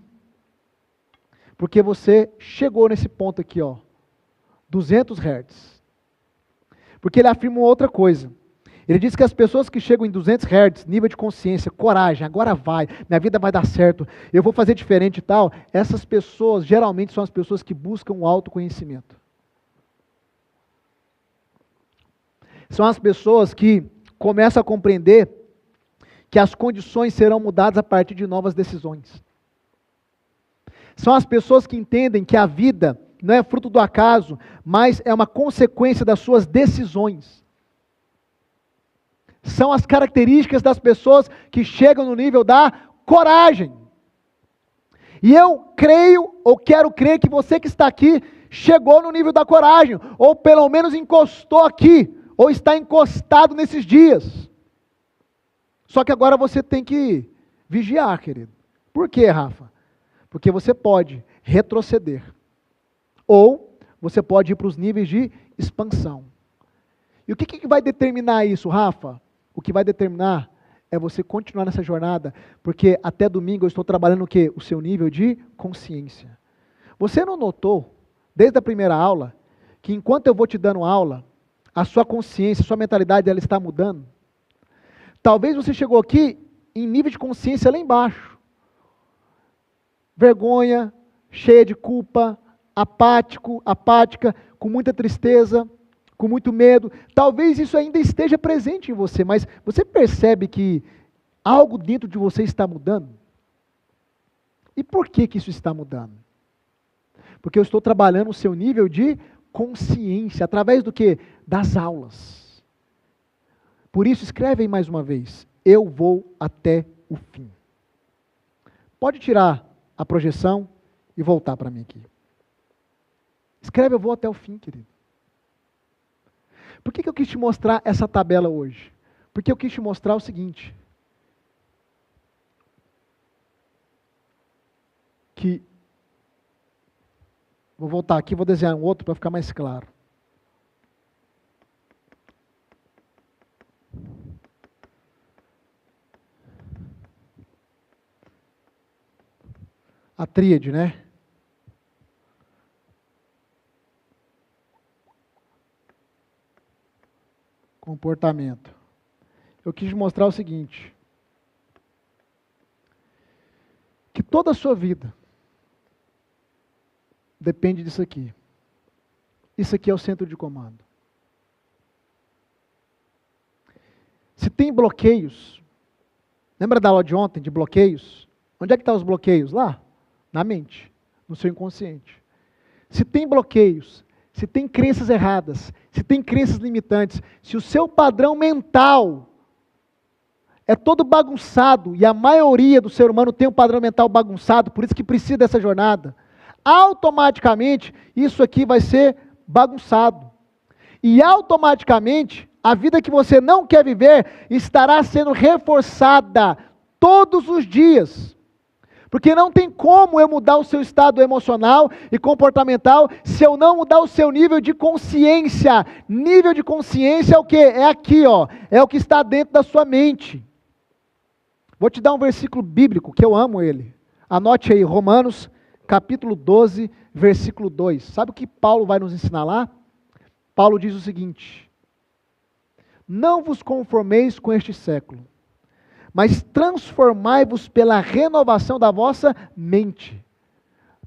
porque você chegou nesse ponto aqui, ó, 200 Hz. Porque ele afirma outra coisa. Ele diz que as pessoas que chegam em 200 Hz, nível de consciência, coragem, agora vai, minha vida vai dar certo, eu vou fazer diferente e tal, essas pessoas geralmente são as pessoas que buscam o autoconhecimento. São as pessoas que começam a compreender que as condições serão mudadas a partir de novas decisões. São as pessoas que entendem que a vida não é fruto do acaso, mas é uma consequência das suas decisões. São as características das pessoas que chegam no nível da coragem. E eu creio, ou quero crer, que você que está aqui chegou no nível da coragem, ou pelo menos encostou aqui, ou está encostado nesses dias. Só que agora você tem que vigiar, querido. Por quê, Rafa? Porque você pode retroceder. Ou você pode ir para os níveis de expansão. E o que vai determinar isso, Rafa? O que vai determinar é você continuar nessa jornada, porque até domingo eu estou trabalhando o quê? O seu nível de consciência. Você não notou, desde a primeira aula, que enquanto eu vou te dando aula, a sua consciência, a sua mentalidade, ela está mudando? Talvez você chegou aqui em nível de consciência lá embaixo. Vergonha, cheia de culpa, apático, apática, com muita tristeza, com muito medo. Talvez isso ainda esteja presente em você, mas você percebe que algo dentro de você está mudando? E por que isso está mudando? Porque eu estou trabalhando o seu nível de consciência, através do quê? Das aulas. Por isso, escreve aí mais uma vez. Eu vou até o fim. Pode tirar a projeção e voltar para mim aqui. Escreve, eu vou até o fim, querido. Por que eu quis te mostrar essa tabela hoje? Porque eu quis te mostrar o seguinte. Que, vou voltar aqui, vou desenhar um outro para ficar mais claro. A tríade, né? Comportamento. Eu quis mostrar o seguinte. Que toda a sua vida depende disso aqui. Isso aqui é o centro de comando. Se tem bloqueios, lembra da aula de ontem de bloqueios? Onde é que estão os bloqueios? Lá, na mente, no seu inconsciente. Se tem bloqueios, se tem crenças erradas, se tem crenças limitantes, se o seu padrão mental é todo bagunçado, e a maioria do ser humano tem um padrão mental bagunçado, por isso que precisa dessa jornada, automaticamente isso aqui vai ser bagunçado. E automaticamente, a vida que você não quer viver estará sendo reforçada todos os dias. Porque não tem como eu mudar o seu estado emocional e comportamental se eu não mudar o seu nível de consciência. Nível de consciência é o quê? É aqui, ó. É o que está dentro da sua mente. Vou te dar um versículo bíblico, que eu amo ele. Anote aí, Romanos, capítulo 12, versículo 2. Sabe o que Paulo vai nos ensinar lá? Paulo diz o seguinte: não vos conformeis com este século, mas transformai-vos pela renovação da vossa mente,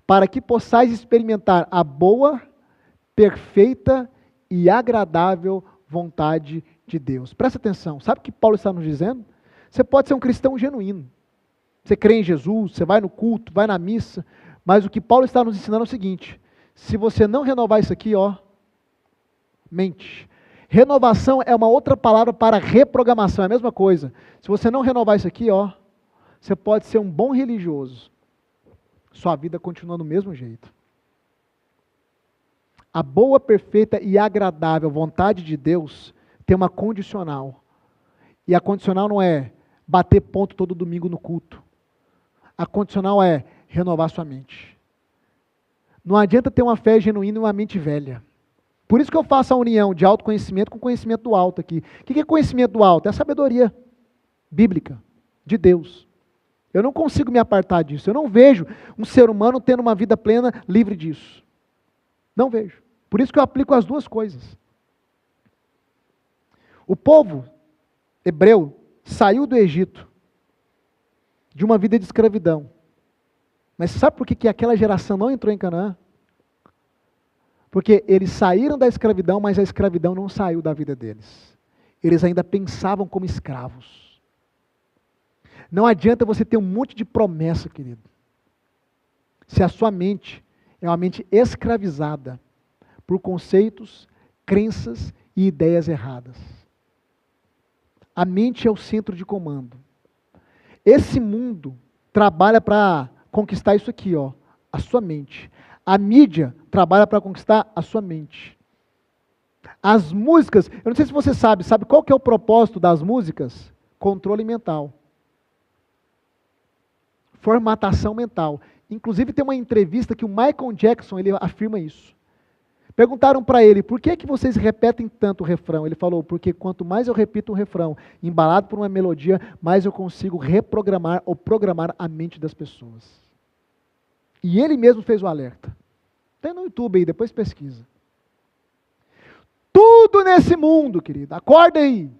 para que possais experimentar a boa, perfeita e agradável vontade de Deus. Presta atenção, sabe o que Paulo está nos dizendo? Você pode ser um cristão genuíno, você crê em Jesus, você vai no culto, vai na missa, mas o que Paulo está nos ensinando é o seguinte: se você não renovar isso aqui, ó, mente. Renovação é uma outra palavra para reprogramação, é a mesma coisa. Se você não renovar isso aqui, ó, você pode ser um bom religioso, sua vida continua do mesmo jeito. A boa, perfeita e agradável vontade de Deus tem uma condicional. E a condicional não é bater ponto todo domingo no culto. A condicional é renovar sua mente. Não adianta ter uma fé genuína e uma mente velha. Por isso que eu faço a união de autoconhecimento com conhecimento do alto aqui. O que é conhecimento do alto? É a sabedoria bíblica de Deus. Eu não consigo me apartar disso. Eu não vejo um ser humano tendo uma vida plena livre disso. Não vejo. Por isso que eu aplico as duas coisas. O povo hebreu saiu do Egito de uma vida de escravidão. Mas sabe por que aquela geração não entrou em Canaã? Porque eles saíram da escravidão, mas a escravidão não saiu da vida deles. Eles ainda pensavam como escravos. Não adianta você ter um monte de promessa, querido, se a sua mente é uma mente escravizada por conceitos, crenças e ideias erradas. A mente é o centro de comando. Esse mundo trabalha para conquistar isso aqui, ó, a sua mente. A mídia trabalha para conquistar a sua mente. As músicas, eu não sei se você sabe qual que é o propósito das músicas? Controle mental. Formatação mental. Inclusive tem uma entrevista que o Michael Jackson, ele afirma isso. Perguntaram para ele, por que vocês repetem tanto o refrão? Ele falou, porque quanto mais eu repito um refrão, embalado por uma melodia, mais eu consigo reprogramar ou programar a mente das pessoas. E ele mesmo fez o alerta. Tem no YouTube aí, depois pesquisa. Tudo nesse mundo, querido, acorda aí,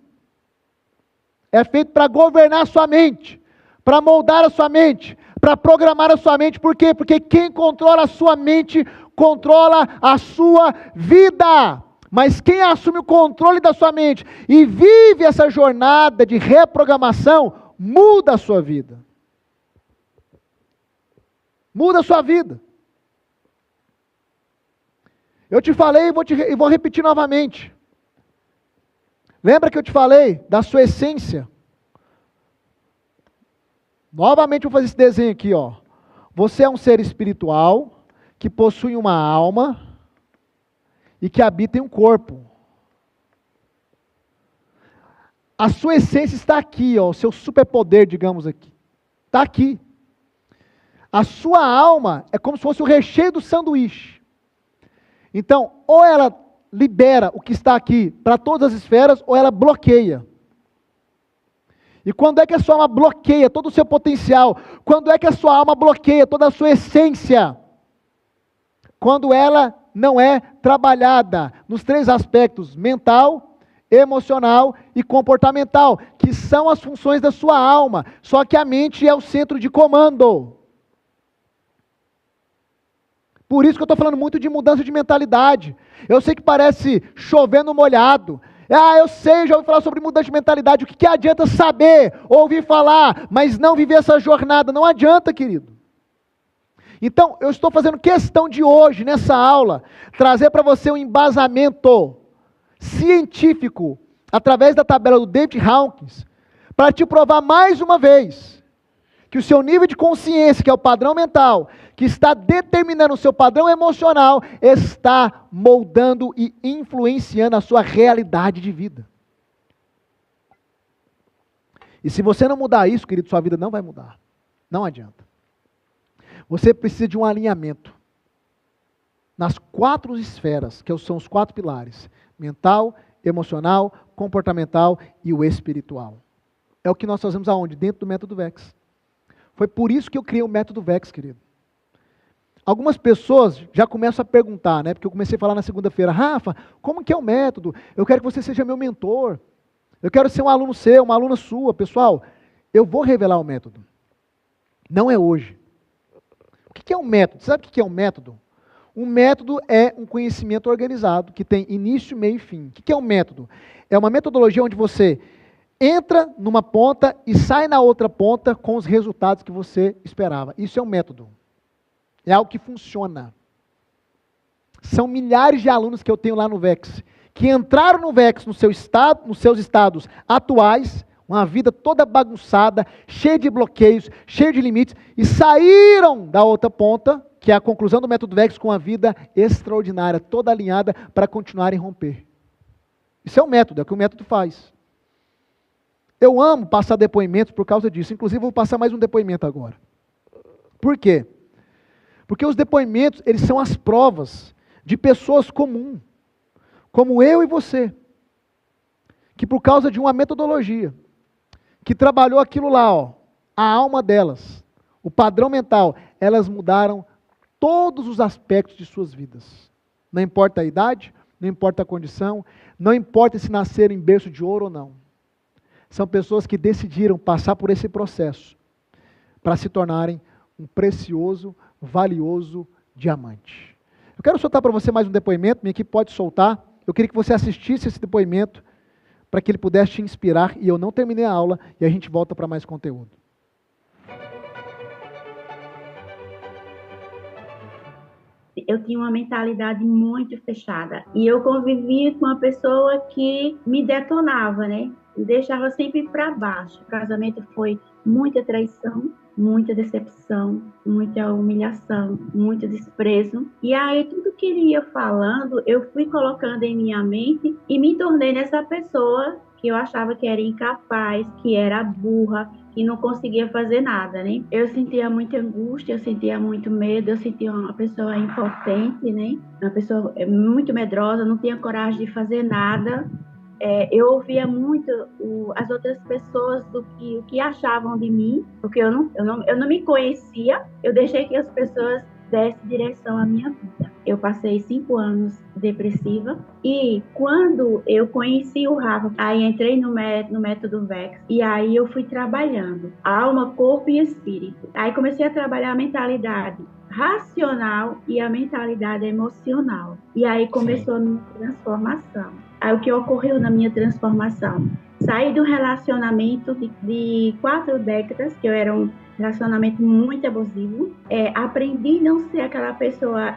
é feito para governar a sua mente, para moldar a sua mente, para programar a sua mente. Por quê? Porque quem controla a sua mente, controla a sua vida. Mas quem assume o controle da sua mente e vive essa jornada de reprogramação, muda a sua vida. Muda a sua vida. Eu te falei e vou repetir novamente. Lembra que eu te falei da sua essência? Novamente eu vou fazer esse desenho aqui, ó. Você é um ser espiritual que possui uma alma e que habita em um corpo. A sua essência está aqui, ó, o seu superpoder, digamos aqui. Está aqui. A sua alma é como se fosse o recheio do sanduíche. Então, ou ela libera o que está aqui para todas as esferas, ou ela bloqueia. E quando é que a sua alma bloqueia todo o seu potencial? Quando é que a sua alma bloqueia toda a sua essência? Quando ela não é trabalhada nos 3 aspectos: mental, emocional e comportamental, que são as funções da sua alma. Só que a mente é o centro de comando. Por isso que eu estou falando muito de mudança de mentalidade. Eu sei que parece chover no molhado. Eu sei, já ouvi falar sobre mudança de mentalidade. O que adianta saber, ouvir falar, mas não viver essa jornada? Não adianta, querido. Então, eu estou fazendo questão de hoje, nessa aula, trazer para você um embasamento científico, através da tabela do David Hawkins, para te provar mais uma vez que o seu nível de consciência, que é o padrão mental, que está determinando o seu padrão emocional, está moldando e influenciando a sua realidade de vida. E se você não mudar isso, querido, sua vida não vai mudar. Não adianta. Você precisa de um alinhamento nas 4 esferas, que são os 4 pilares: mental, emocional, comportamental e o espiritual. É o que nós fazemos aonde? Dentro do método VEX. Foi por isso que eu criei o método VEX, querido. Algumas pessoas já começam a perguntar, né? Porque eu comecei a falar na segunda-feira: Rafa, como que é o método? Eu quero que você seja meu mentor. Eu quero ser um aluno seu, uma aluna sua. Pessoal, eu vou revelar o método. Não é hoje. O que é um método? Sabe o que é um método? Um método é um conhecimento organizado, que tem início, meio e fim. O que é um método? É uma metodologia onde você entra numa ponta e sai na outra ponta com os resultados que você esperava. Isso é um método. É algo que funciona. São milhares de alunos que eu tenho lá no VEX, que entraram no VEX no seu estado, nos seus estados atuais, uma vida toda bagunçada, cheia de bloqueios, cheia de limites, e saíram da outra ponta, que é a conclusão do método VEX, com uma vida extraordinária, toda alinhada para continuarem a romper. Isso é um método, é o que o método faz. Eu amo passar depoimentos por causa disso. Inclusive, vou passar mais um depoimento agora. Por quê? Porque os depoimentos, eles são as provas de pessoas comuns, como eu e você, que por causa de uma metodologia, que trabalhou aquilo lá, ó, a alma delas, o padrão mental, elas mudaram todos os aspectos de suas vidas. Não importa a idade, não importa a condição, não importa se nasceram em berço de ouro ou não. São pessoas que decidiram passar por esse processo para se tornarem um precioso, valioso diamante. Eu quero soltar para você mais um depoimento, minha equipe pode soltar. Eu queria que você assistisse esse depoimento para que ele pudesse te inspirar, e eu não terminei a aula e a gente volta para mais conteúdo. Eu tinha uma mentalidade muito fechada e eu convivia com uma pessoa que me detonava, né? Me deixava sempre para baixo. O casamento foi muita traição, muita decepção, muita humilhação, muito desprezo. E aí tudo que ele ia falando, eu fui colocando em minha mente e me tornei nessa pessoa que eu achava que era incapaz, que era burra, que não conseguia fazer nada, né? Eu sentia muita angústia, eu sentia muito medo, eu sentia uma pessoa impotente, né? Uma pessoa muito medrosa, não tinha coragem de fazer nada. Eu ouvia muito as outras pessoas o que achavam de mim, porque eu não me conhecia, eu deixei que as pessoas dessem direção à minha vida. Eu passei 5 anos depressiva e quando eu conheci o Rafa, aí entrei no método VEX e aí eu fui trabalhando alma, corpo e espírito. Aí comecei a trabalhar a mentalidade racional e a mentalidade emocional. E aí começou a minha transformação. Aí o que ocorreu na minha transformação? Saí de um relacionamento de 4 décadas, que eu era um relacionamento muito abusivo. Aprendi a não ser aquela pessoa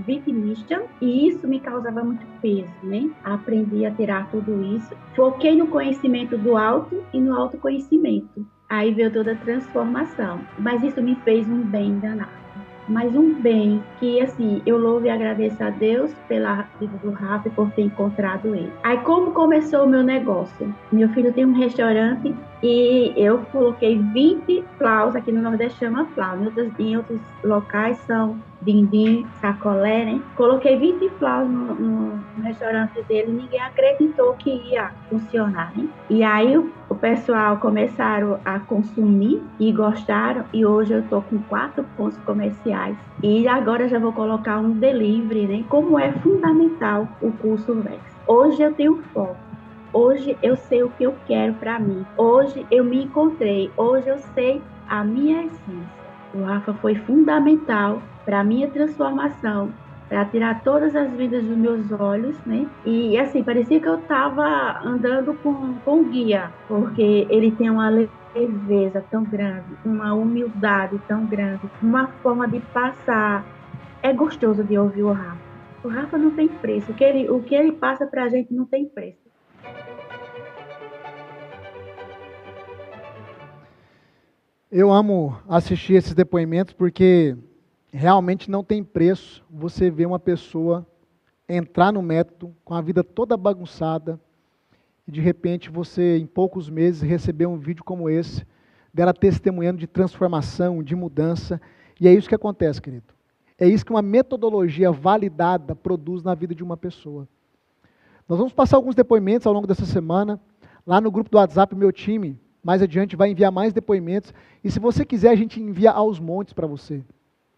vitimista, e isso me causava muito peso, né? Aprendi a tirar tudo isso. Foquei no conhecimento do alto e no autoconhecimento. Aí veio toda a transformação. Mas isso me fez um bem danado. Mas um bem que, assim, eu louvo e agradeço a Deus pela vida do Rafa e por ter encontrado ele. Aí, como começou o meu negócio? Meu filho tem um restaurante e eu coloquei 20 flaus, aqui no Nordeste chama flau, em outros locais são dindim, sacolé, né? Coloquei 20 flaus no restaurante dele e ninguém acreditou que ia funcionar, né? E aí o pessoal começaram a consumir e gostaram, e hoje eu tô com 4 pontos comerciais e agora já vou colocar um delivery, né? Como é fundamental o curso VEX. Hoje eu tenho foco. Hoje eu sei o que eu quero para mim. Hoje eu me encontrei. Hoje eu sei a minha essência. O Rafa foi fundamental para a minha transformação, para tirar todas as vidas dos meus olhos, né? E assim, parecia que eu estava andando com um guia, porque ele tem uma leveza tão grande, uma humildade tão grande, uma forma de passar. É gostoso de ouvir o Rafa. O Rafa não tem preço. O que ele passa pra gente não tem preço. Eu amo assistir esses depoimentos porque realmente não tem preço você ver uma pessoa entrar no método com a vida toda bagunçada e de repente você, em poucos meses, receber um vídeo como esse, dela testemunhando de transformação, de mudança. E é isso que acontece, querido. É isso que uma metodologia validada produz na vida de uma pessoa. Nós vamos passar alguns depoimentos ao longo dessa semana. Lá no grupo do WhatsApp, meu time, mais adiante, vai enviar mais depoimentos. E se você quiser, a gente envia aos montes para você,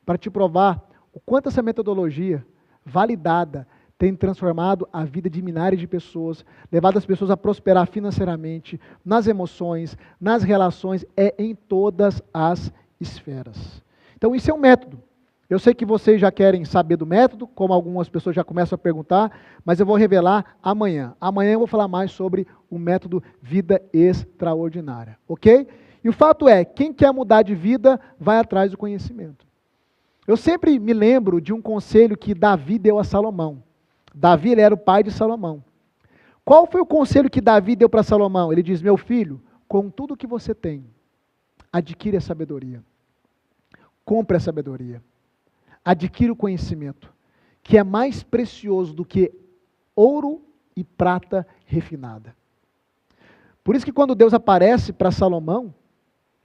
para te provar o quanto essa metodologia validada tem transformado a vida de milhares de pessoas, levado as pessoas a prosperar financeiramente, nas emoções, nas relações, em todas as esferas. Então, isso é um método. Eu sei que vocês já querem saber do método, como algumas pessoas já começam a perguntar, mas eu vou revelar amanhã. Amanhã eu vou falar mais sobre o método Vida Extraordinária, ok? E o fato é, quem quer mudar de vida, vai atrás do conhecimento. Eu sempre me lembro de um conselho que Davi deu a Salomão. Davi, ele era o pai de Salomão. Qual foi o conselho que Davi deu para Salomão? Ele diz, meu filho, com tudo que você tem, adquire a sabedoria. Compre a sabedoria. Adquire o conhecimento, que é mais precioso do que ouro e prata refinada. Por isso que quando Deus aparece para Salomão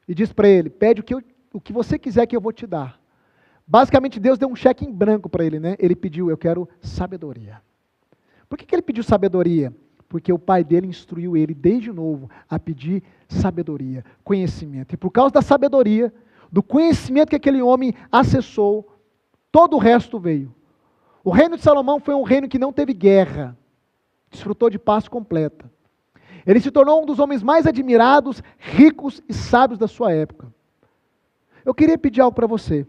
e diz para ele, pede o que você quiser que eu vou te dar. Basicamente Deus deu um cheque em branco para ele, né? Ele pediu, eu quero sabedoria. Por que ele pediu sabedoria? Porque o pai dele instruiu ele desde novo a pedir sabedoria, conhecimento. E por causa da sabedoria, do conhecimento que aquele homem acessou, todo o resto veio. O reino de Salomão foi um reino que não teve guerra, desfrutou de paz completa. Ele se tornou um dos homens mais admirados, ricos e sábios da sua época. Eu queria pedir algo para você.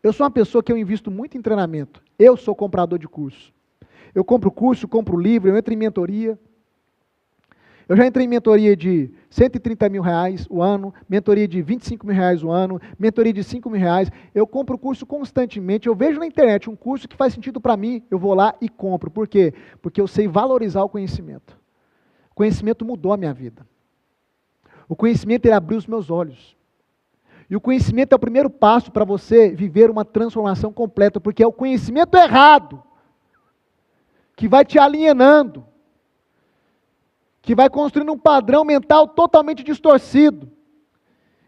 Eu sou uma pessoa que eu invisto muito em treinamento. Eu sou comprador de curso. Eu compro curso, compro livro, eu entro em mentoria. Eu já entrei em mentoria de 130 mil reais o ano, mentoria de 25 mil reais o ano, mentoria de 5 mil reais. Eu compro curso constantemente. Eu vejo na internet um curso que faz sentido para mim, eu vou lá e compro. Por quê? Porque eu sei valorizar o conhecimento. O conhecimento mudou a minha vida. O conhecimento, ele abriu os meus olhos. E o conhecimento é o primeiro passo para você viver uma transformação completa, porque é o conhecimento errado que vai te alienando, que vai construindo um padrão mental totalmente distorcido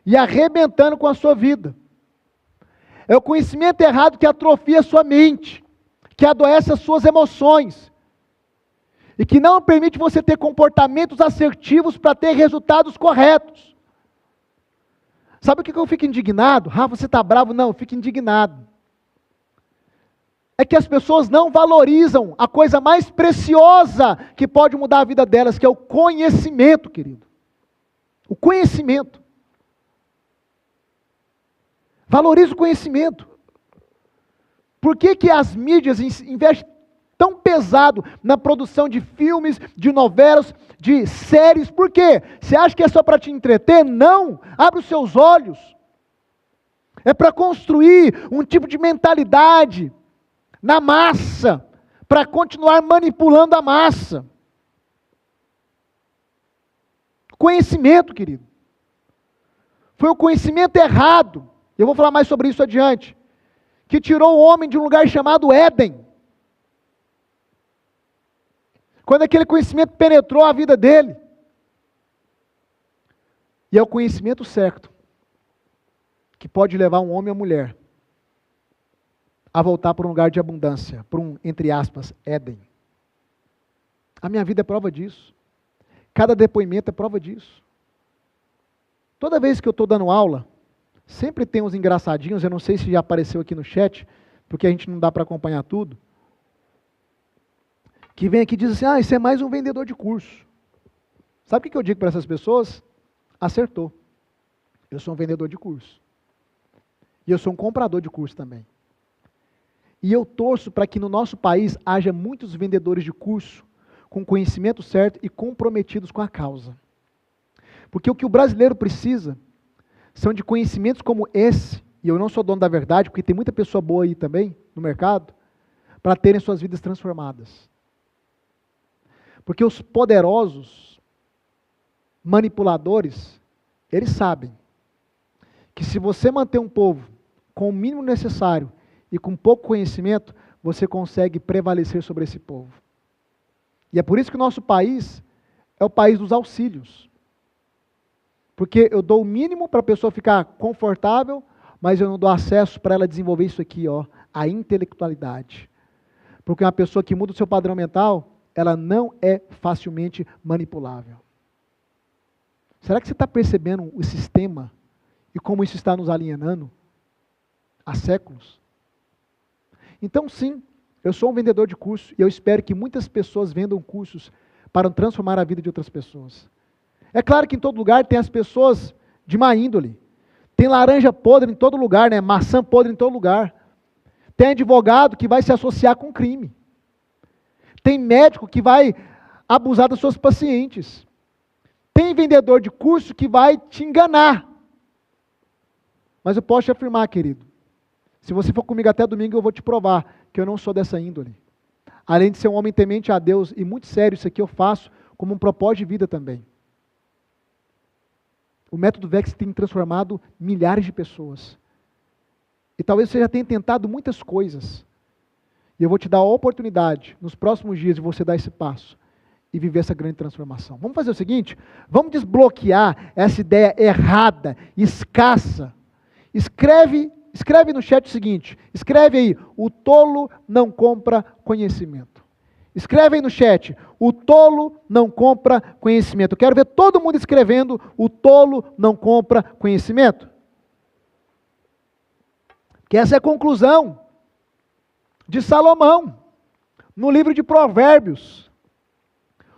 e arrebentando com a sua vida. É o conhecimento errado que atrofia a sua mente, que adoece as suas emoções e que não permite você ter comportamentos assertivos para ter resultados corretos. Sabe o que eu fico indignado? Rafa, você está bravo? Não, eu fico indignado. É que as pessoas não valorizam a coisa mais preciosa que pode mudar a vida delas, que é o conhecimento, querido. O conhecimento. Valoriza o conhecimento. Por que as mídias investem tão pesado na produção de filmes, de novelas, de séries? Por quê? Você acha que é só para te entreter? Não! Abre os seus olhos. É para construir um tipo de mentalidade na massa, para continuar manipulando a massa. Conhecimento, querido. Foi o conhecimento errado, eu vou falar mais sobre isso adiante, que tirou o homem de um lugar chamado Éden. Quando aquele conhecimento penetrou a vida dele. E é o conhecimento certo que pode levar um homem ou mulher a voltar para um lugar de abundância, para um, entre aspas, Éden. A minha vida é prova disso. Cada depoimento é prova disso. Toda vez que eu estou dando aula, sempre tem uns engraçadinhos, eu não sei se já apareceu aqui no chat, porque a gente não dá para acompanhar tudo, que vem aqui e diz assim, isso é mais um vendedor de curso. Sabe o que eu digo para essas pessoas? Acertou. Eu sou um vendedor de curso. E eu sou um comprador de curso também. E eu torço para que no nosso país haja muitos vendedores de curso com conhecimento certo e comprometidos com a causa. Porque o que o brasileiro precisa são de conhecimentos como esse, e eu não sou dono da verdade, porque tem muita pessoa boa aí também no mercado, para terem suas vidas transformadas. Porque os poderosos, manipuladores, eles sabem que se você manter um povo com o mínimo necessário e com pouco conhecimento, você consegue prevalecer sobre esse povo. E é por isso que o nosso país é o país dos auxílios. Porque eu dou o mínimo para a pessoa ficar confortável, mas eu não dou acesso para ela desenvolver isso aqui, ó, a intelectualidade. Porque uma pessoa que muda o seu padrão mental, ela não é facilmente manipulável. Será que você está percebendo o sistema e como isso está nos alienando há séculos? Então, sim, eu sou um vendedor de curso e eu espero que muitas pessoas vendam cursos para transformar a vida de outras pessoas. É claro que em todo lugar tem as pessoas de má índole. Tem laranja podre em todo lugar, né? Maçã podre em todo lugar. Tem advogado que vai se associar com crime. Tem médico que vai abusar das suas pacientes. Tem vendedor de curso que vai te enganar. Mas eu posso te afirmar, querido, se você for comigo até domingo, eu vou te provar que eu não sou dessa índole. Além de ser um homem temente a Deus, e muito sério, isso aqui eu faço como um propósito de vida também. O método VEX tem transformado milhares de pessoas. E talvez você já tenha tentado muitas coisas. E eu vou te dar a oportunidade, nos próximos dias, de você dar esse passo e viver essa grande transformação. Vamos fazer o seguinte? Vamos desbloquear essa ideia errada, escassa. Escreve no chat o seguinte, escreve aí, o tolo não compra conhecimento. Escreve aí no chat, o tolo não compra conhecimento. Eu quero ver todo mundo escrevendo, o tolo não compra conhecimento. Que essa é a conclusão de Salomão, no livro de Provérbios.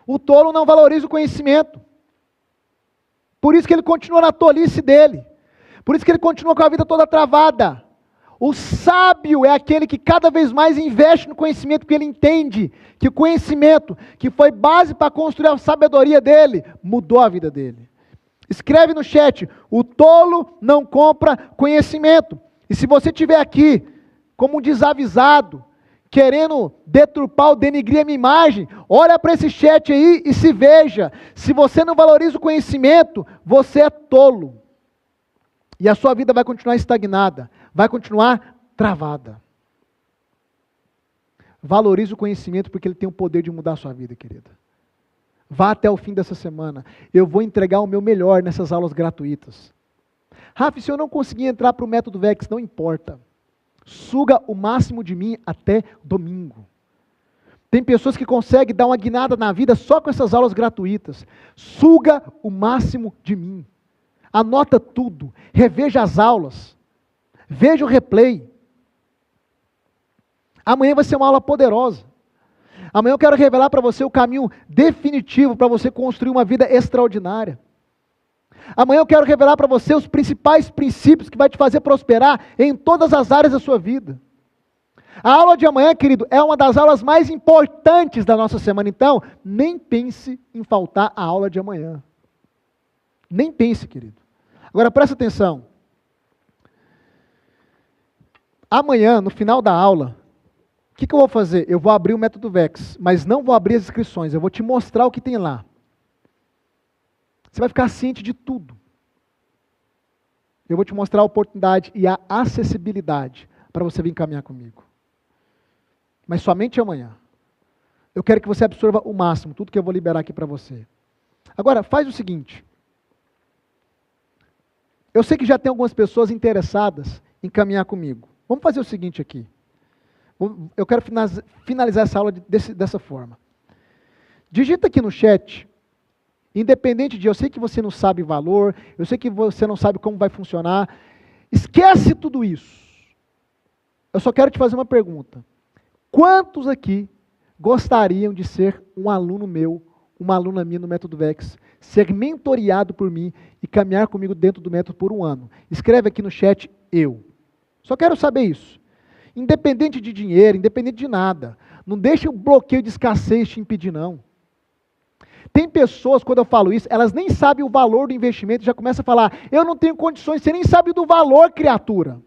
O tolo não valoriza o conhecimento. Por isso que ele continua na tolice dele. Por isso que ele continua com a vida toda travada. O sábio é aquele que cada vez mais investe no conhecimento, porque ele entende que o conhecimento, que foi base para construir a sabedoria dele, mudou a vida dele. Escreve no chat, o tolo não compra conhecimento. E se você estiver aqui como um desavisado, querendo deturpar ou denigrir a minha imagem, olha para esse chat aí e se veja. Se você não valoriza o conhecimento, você é tolo. E a sua vida vai continuar estagnada, vai continuar travada. Valorize o conhecimento porque ele tem o poder de mudar a sua vida, querida. Vá até o fim dessa semana. Eu vou entregar o meu melhor nessas aulas gratuitas. Rafa, se eu não conseguir entrar para o método VEX, não importa. Suga o máximo de mim até domingo. Tem pessoas que conseguem dar uma guinada na vida só com essas aulas gratuitas. Suga o máximo de mim. Anota tudo, reveja as aulas, veja o replay. Amanhã vai ser uma aula poderosa. Amanhã eu quero revelar para você o caminho definitivo para você construir uma vida extraordinária. Amanhã eu quero revelar para você os principais princípios que vai te fazer prosperar em todas as áreas da sua vida. A aula de amanhã, querido, é uma das aulas mais importantes da nossa semana, então nem pense em faltar a aula de amanhã. Nem pense, querido. Agora presta atenção. Amanhã, no final da aula, o que eu vou fazer? Eu vou abrir o método VEX, mas não vou abrir as inscrições, eu vou te mostrar o que tem lá. Você vai ficar ciente de tudo. Eu vou te mostrar a oportunidade e a acessibilidade para você vir caminhar comigo. Mas somente amanhã. Eu quero que você absorva o máximo, tudo que eu vou liberar aqui para você. Agora, faz o seguinte. Eu sei que já tem algumas pessoas interessadas em caminhar comigo. Vamos fazer o seguinte aqui. Eu quero finalizar essa aula dessa forma. Digita aqui no chat, independente de eu sei que você não sabe valor, eu sei que você não sabe como vai funcionar, esquece tudo isso. Eu só quero te fazer uma pergunta. Quantos aqui gostariam de ser um aluno meu, uma aluna minha no método VEX, ser mentoriado por mim e caminhar comigo dentro do método por um ano? Escreve aqui no chat, eu. Só quero saber isso. Independente de dinheiro, independente de nada. Não deixe o bloqueio de escassez te impedir, não. Tem pessoas, quando eu falo isso, elas nem sabem o valor do investimento e já começam a falar, eu não tenho condições, você nem sabe do valor, criatura.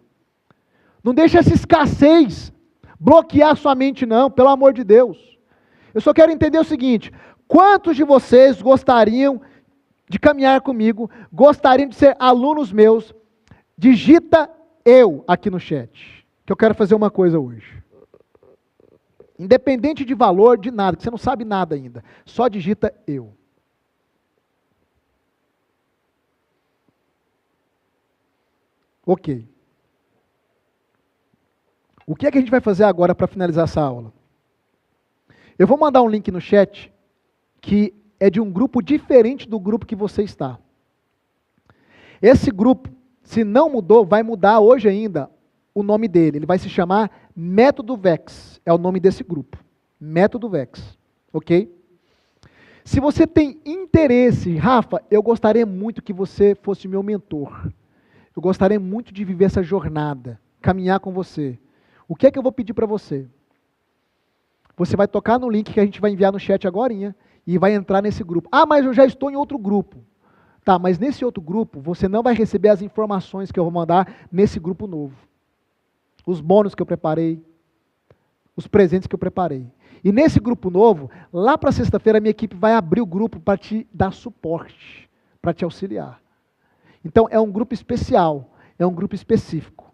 Não deixa essa escassez bloquear sua mente não, pelo amor de Deus. Eu só quero entender o seguinte, quantos de vocês gostariam de caminhar comigo, gostariam de ser alunos meus? Digita eu aqui no chat, que eu quero fazer uma coisa hoje. Independente de valor, de nada, que você não sabe nada ainda. Só digita eu. Ok. O que é que a gente vai fazer agora para finalizar essa aula? Eu vou mandar um link no chat que é de um grupo diferente do grupo que você está. Esse grupo, se não mudou, vai mudar hoje ainda o nome dele. Ele vai se chamar Método VEX. É o nome desse grupo. Método VEX. Ok? Se você tem interesse, Rafa, eu gostaria muito que você fosse meu mentor. Eu gostaria muito de viver essa jornada, caminhar com você. O que é que eu vou pedir para você? Você vai tocar no link que a gente vai enviar no chat agorinha e vai entrar nesse grupo. Ah, mas eu já estou em outro grupo. Tá, mas nesse outro grupo, você não vai receber as informações que eu vou mandar nesse grupo novo. Os bônus que eu preparei, os presentes que eu preparei. E nesse grupo novo, lá para sexta-feira, a minha equipe vai abrir o grupo para te dar suporte, para te auxiliar. Então, é um grupo especial, é um grupo específico.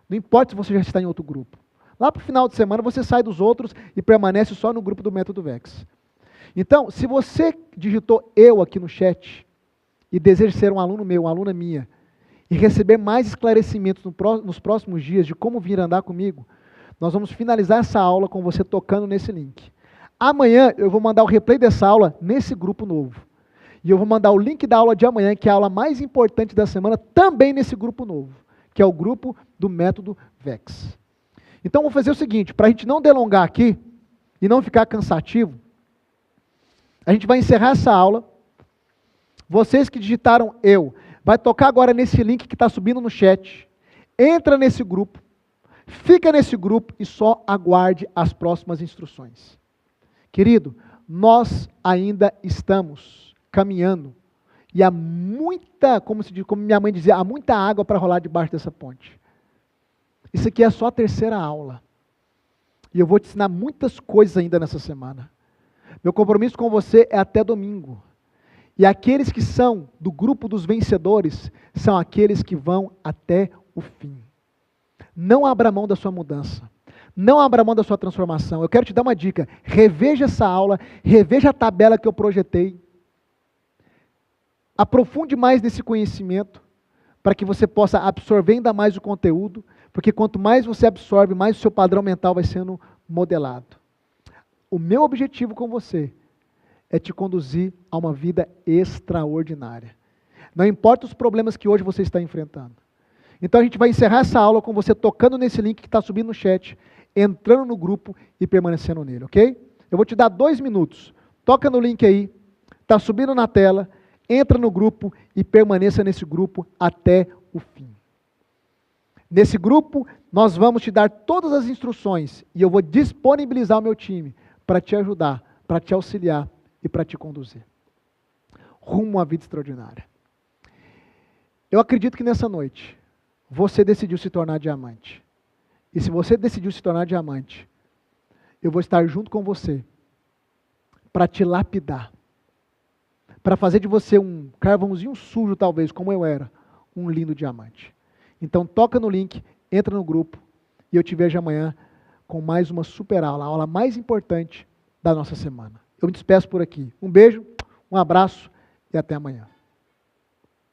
Não importa se você já está em outro grupo. Lá para o final de semana, você sai dos outros e permanece só no grupo do Método VEX. Então, se você digitou eu aqui no chat e deseja ser um aluno meu, uma aluna minha, e receber mais esclarecimentos nos próximos dias de como vir andar comigo, nós vamos finalizar essa aula com você tocando nesse link. Amanhã eu vou mandar o replay dessa aula nesse grupo novo. E eu vou mandar o link da aula de amanhã, que é a aula mais importante da semana, também nesse grupo novo, que é o grupo do Método VEX. Então vou fazer o seguinte, para a gente não delongar aqui e não ficar cansativo, a gente vai encerrar essa aula. Vocês que digitaram eu, vai tocar agora nesse link que está subindo no chat, entra nesse grupo, fica nesse grupo e só aguarde as próximas instruções. Querido, nós ainda estamos caminhando e há muita, como minha mãe dizia, há muita água para rolar debaixo dessa ponte. Isso aqui é só a terceira aula. E eu vou te ensinar muitas coisas ainda nessa semana. Meu compromisso com você é até domingo. E aqueles que são do grupo dos vencedores são aqueles que vão até o fim. Não abra mão da sua mudança. Não abra mão da sua transformação. Eu quero te dar uma dica. Reveja essa aula, reveja a tabela que eu projetei. Aprofunde mais nesse conhecimento, para que você possa absorver ainda mais o conteúdo, porque quanto mais você absorve, mais o seu padrão mental vai sendo modelado. O meu objetivo com você é te conduzir a uma vida extraordinária. Não importa os problemas que hoje você está enfrentando. Então a gente vai encerrar essa aula com você tocando nesse link que está subindo no chat, entrando no grupo e permanecendo nele, ok? Eu vou te dar 2 minutos. Toca no link aí, está subindo na tela, entra no grupo e permaneça nesse grupo até o fim. Nesse grupo, nós vamos te dar todas as instruções e eu vou disponibilizar o meu time para te ajudar, para te auxiliar e para te conduzir rumo a uma vida extraordinária. Eu acredito que nessa noite, você decidiu se tornar diamante. E se você decidiu se tornar diamante, eu vou estar junto com você para te lapidar, para fazer de você um carvãozinho sujo, talvez, como eu era, um lindo diamante. Então toca no link, entra no grupo e eu te vejo amanhã com mais uma super aula, a aula mais importante da nossa semana. Eu me despeço por aqui. Um beijo, um abraço e até amanhã.